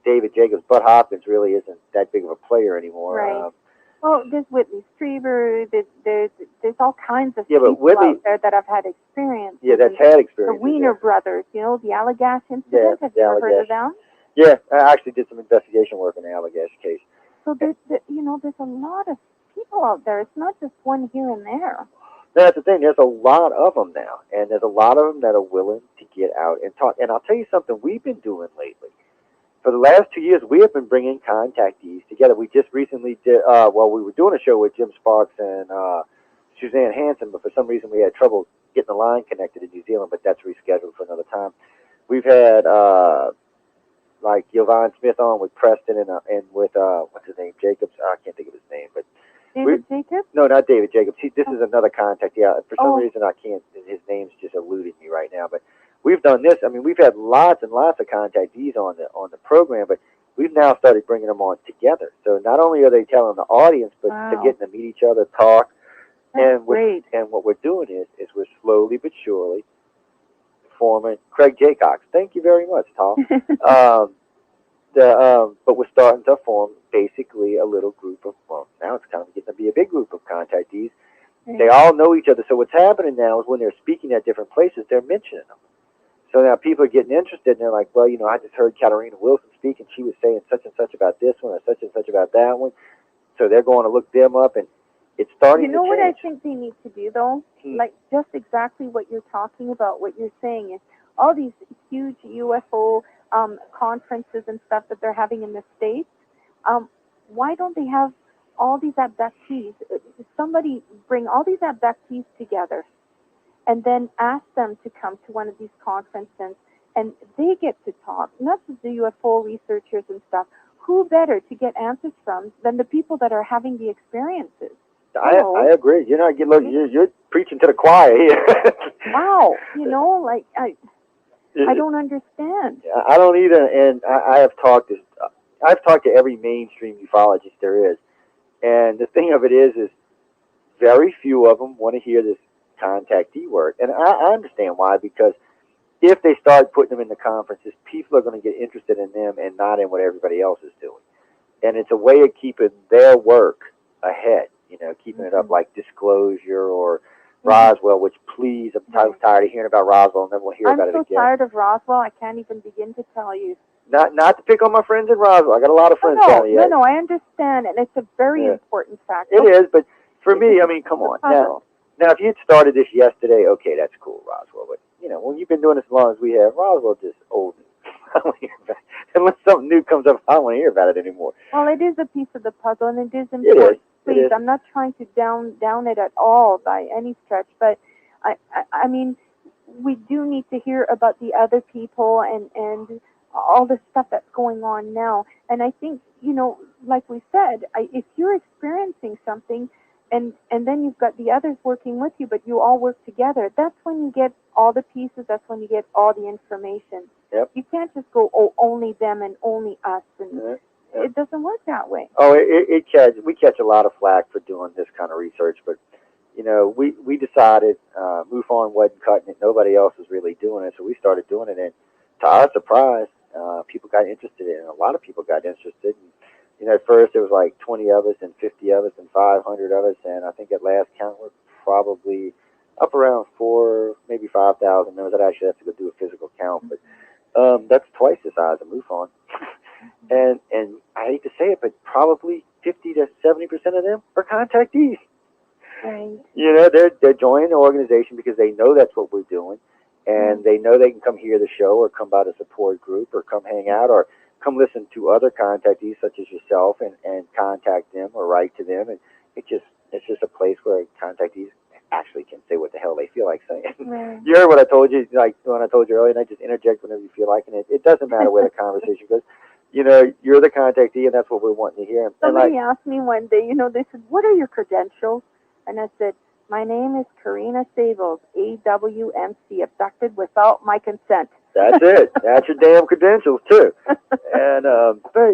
David Jacobs. Bud Hopkins really isn't that big of a player anymore. Right. Well, there's Whitley Strieber. There's all kinds of people out there that have had experience. Yeah, that's had experience. The Wiener brothers, the Allagash incident. Have you ever heard of them? Yeah, I actually did some investigation work on the Allagash case. So there's a lot of people out there. It's not just one here and there. That's the thing. There's a lot of them now, and there's a lot of them that are willing to get out and talk. And I'll tell you something we've been doing lately. For the last 2 years, we have been bringing contactees together. We just recently did, we were doing a show with Jim Sparks and Suzanne Hansen, but for some reason we had trouble getting the line connected in New Zealand, but that's rescheduled for another time. We've had, like Yvonne Smith on with Preston and with, what's his name, Jacobs? I can't think of his name, but. David Jacobs? No, not David Jacobs. This is another contact. Yeah, for some reason I can't, his name's just eluding me right now, but. We've done this. I mean, we've had lots and lots of contactees on the program, but we've now started bringing them on together. So not only are they telling the audience, but they're getting to meet each other, talk. That's great. And what we're doing is we're slowly but surely forming Craig Jaycox. Thank you very much, Tom. But we're starting to form basically a little group of, now it's kind of getting to be a big group of contactees. Right. They all know each other. So what's happening now is when they're speaking at different places, they're mentioning them. So now people are getting interested, and they're like, well, I just heard Katarina Wilson speak, and she was saying such and such about this one or such and such about that one. So they're going to look them up, and it's starting to change. You know what I think they need to do, though? Like just exactly what you're talking about, what you're saying is all these huge UFO conferences and stuff that they're having in the States, why don't they have all these abductees? Somebody bring all these abductees together, and then ask them to come to one of these conferences, and they get to talk, not just the UFO researchers and stuff. Who better to get answers from than the people that are having the experiences? I agree. You're preaching to the choir here. Wow. I don't understand. I don't either, and I have talked to I've talked to every mainstream ufologist there is, and the thing of it is very few of them want to hear this contactee word, and I understand why, because if they start putting them in the conferences, people are going to get interested in them and not in what everybody else is doing. And it's a way of keeping their work ahead, you know, keeping it up, like Disclosure or Roswell, which please, I'm tired of hearing about Roswell, and then we'll hear about it again. I'm so tired of Roswell, I can't even begin to tell you. Not to pick on my friends in Roswell. I got a lot of friends down here. No, I understand, and it's a very important factor. It is, but for me, I mean, come on. Now, if you'd started this yesterday, okay, that's cool, Roswell. But, you know, when you've been doing this as long as we have, Roswell just old. I don't want to hear about it. Unless something new comes up, I don't want to hear about it anymore. Well, it is a piece of the puzzle, and it is important. Please, I'm not trying to down it at all by any stretch, but I mean, we do need to hear about the other people and all the stuff that's going on now. And I think, you know, like we said, if you're experiencing something, and then you've got the others working with you, but you all work together, that's when you get all the pieces, that's when you get all the information. Yep. You can't just go, oh, only them and only us, and it doesn't work that way. Oh, we catch a lot of flack for doing this kind of research, but, you know, we decided MUFON wasn't cutting it, nobody else was really doing it, so we started doing it, and to our surprise, people got interested in it, a lot of people got interested, and, you know, at first it was like 20 of us and 50 of us and 500 of us, and I think at last count we're probably up around 4,000, maybe 5,000 members. I'd actually have to go do a physical count, but that's twice the size of MUFON. And I hate to say it, but probably 50 to 70% of them are contactees. Right. You know, they're joining the organization because they know that's what we're doing, and they know they can come hear the show or come by the support group or come hang out or come listen to other contactees such as yourself and contact them or write to them, and it's just a place where contactees actually can say what the hell they feel like saying. Right. You heard what I told you, like when I told you earlier, and I just interject whenever you feel like, and it doesn't matter where the conversation goes. You know, you're the contactee, and that's what we're wanting to hear. Somebody asked me one day, you know, they said, what are your credentials? And I said, my name is Karina Sables, AWMC, abducted without my consent. That's it. That's your damn credentials, too. And but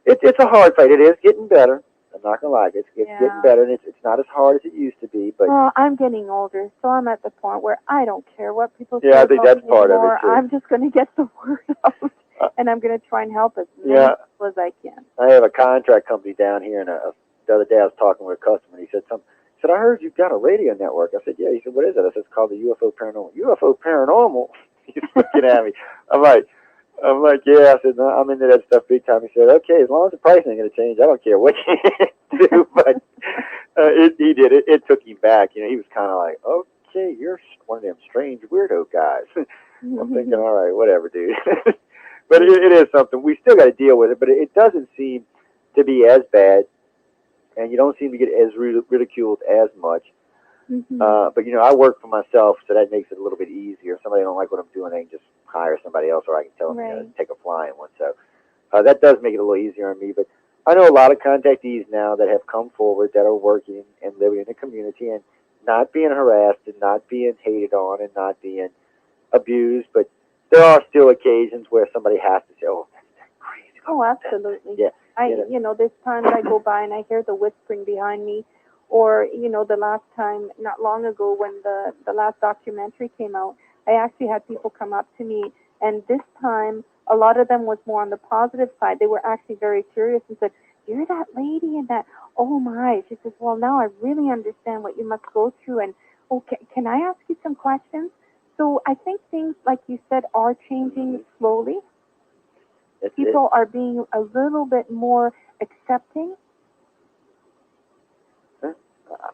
it's a hard fight. It is getting better. I'm not going to lie. It's getting better, and it's not as hard as it used to be. But well, I'm getting older, so I'm at the point where I don't care what people say. Yeah, I think that's part of it, too. I'm just going to get the word out, and I'm going to try and help as many people as I can. I have a contract company down here, and the other day I was talking with a customer, and he said something. He said, I heard you've got a radio network. I said, yeah. He said, what is it? I said, it's called the UFO Paranormal. UFO Paranormal? He's looking at me. I'm like, yeah. I said, no, I'm into that stuff big time. He said, okay, as long as the price ain't going to change, I don't care what you do. But he did. It took him back. You know, he was kind of like, okay, you're one of them strange weirdo guys. I'm thinking, all right, whatever, dude. But it is something. We still got to deal with it, but it doesn't seem to be as bad. And you don't seem to get as ridiculed as much. But, you know, I work for myself, so that makes it a little bit easier. If somebody don't like what I'm doing, they can just hire somebody else, or I can tell them to take a flying one. So that does make it a little easier on me. But I know a lot of contactees now that have come forward that are working and living in the community and not being harassed and not being hated on and not being abused. But there are still occasions where somebody has to say, oh, that's crazy. Oh, absolutely. Yeah. You know, there's times I go by and I hear the whispering behind me, or, you know, the last time, not long ago when the last documentary came out, I actually had people come up to me, and this time, a lot of them was more on the positive side. They were actually very curious and said, you're that lady and that, oh my. She says, well, now I really understand what you must go through, and, okay, can I ask you some questions? So I think things, like you said, are changing slowly. People are being a little bit more accepting.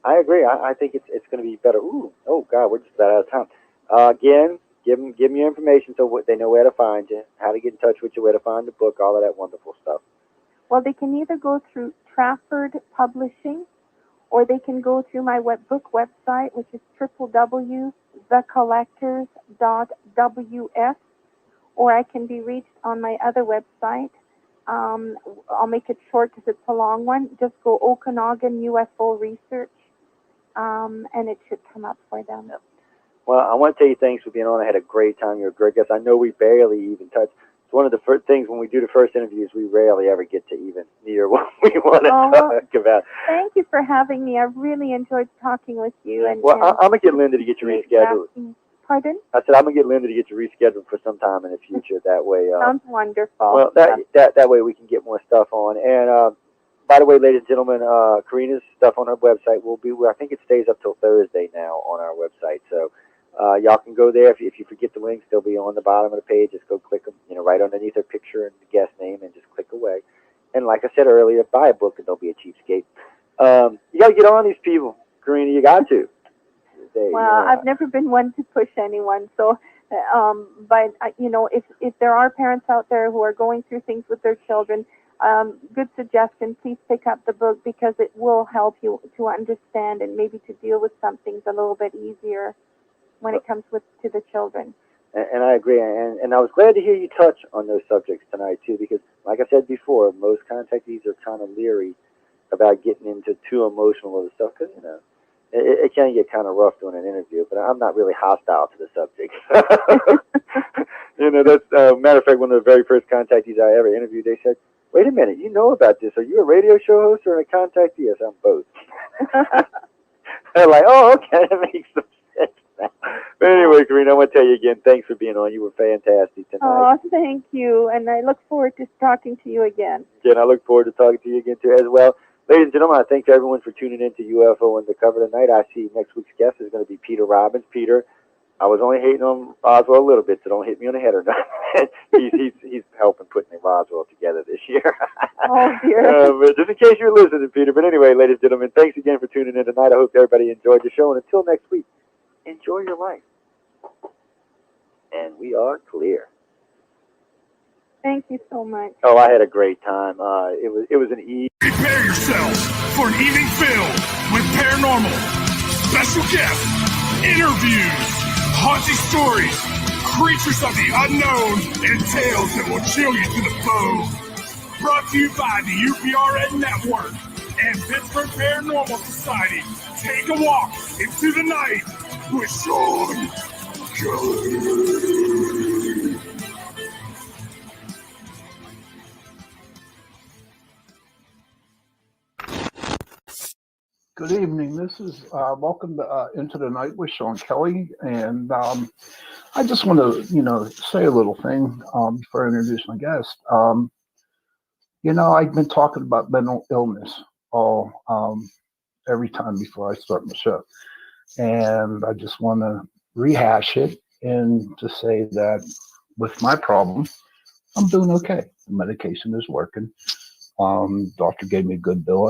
I agree. I think it's going to be better. Ooh, oh God, we're just about out of time. Again, give them your information so they know where to find you, how to get in touch with you, where to find the book, all of that wonderful stuff. Well, they can either go through Trafford Publishing, or they can go through my book website, which is www.thecollectors.ws. Or I can be reached on my other website. I'll make it short because it's a long one. Just go Okanagan UFO Research, and it should come up for them. Yep. Well, I want to tell you thanks for being on. I had a great time. You're a great guest. I know we barely even touched. one of the first things when we do the first interviews, we rarely ever get to even near what we want to talk about. Thank you for having me. I really enjoyed talking with you. And I'm going to get Linda to get you rescheduled. Pardon? I said I'm going to get Linda to get you rescheduled for some time in the future. That way. Sounds wonderful. Well, that way we can get more stuff on. And by the way, ladies and gentlemen, Karina's stuff on her website will be, I think it stays up till Thursday now on our website. So y'all can go there. If you forget the links, they'll be on the bottom of the page. Just go click them, right underneath her picture and the guest name, and just click away. And like I said earlier, buy a book and don't be a cheapskate. You got to get on these people, Karina. You got to. I've never been one to push anyone. So, but if there are parents out there who are going through things with their children, good suggestion. Please pick up the book because it will help you to understand and maybe to deal with some things a little bit easier when it comes to the children. And I agree. And I was glad to hear you touch on those subjects tonight too, because like I said before, most contactees are kind of leery about getting into too emotional of the stuff because it can get kind of rough doing an interview. But I'm not really hostile to the subject. That's matter of fact, one of the very first contactees I ever interviewed, they said, "Wait a minute, you know about this? Are you a radio show host or a contactee?" Yes, I'm both. They're like, "Oh, okay, that makes some sense now." But anyway, Karina, I want to tell you again, thanks for being on. You were fantastic tonight. Oh, thank you, and I look forward to talking to you again. And I look forward to talking to you again too as well. Ladies and gentlemen, I thank everyone for tuning in to UFO Undercover tonight. I see next week's guest is going to be Peter Robbins. Peter, I was only hating on Roswell a little bit, so don't hit me on the head or nothing. he's helping putting Roswell together this year. Oh, dear. But just in case you're listening, Peter. But anyway, ladies and gentlemen, thanks again for tuning in tonight. I hope everybody enjoyed the show. And until next week, enjoy your life. And we are clear. Thank you so much. Oh, I had a great time. It was an evening. Prepare yourself for an evening filled with paranormal, special guests, interviews, haunting stories, creatures of the unknown, and tales that will chill you to the bone. Brought to you by the UPRN Network and Pittsburgh Paranormal Society. Take a walk into the night with Sean Kelly. Good evening. This is welcome to Into the Night with Sean Kelly, and I just want to, say a little thing before I introduce my guest. I've been talking about mental illness every time before I start my show, and I just want to rehash it and to say that with my problem, I'm doing okay. The medication is working. Doctor gave me a good bill.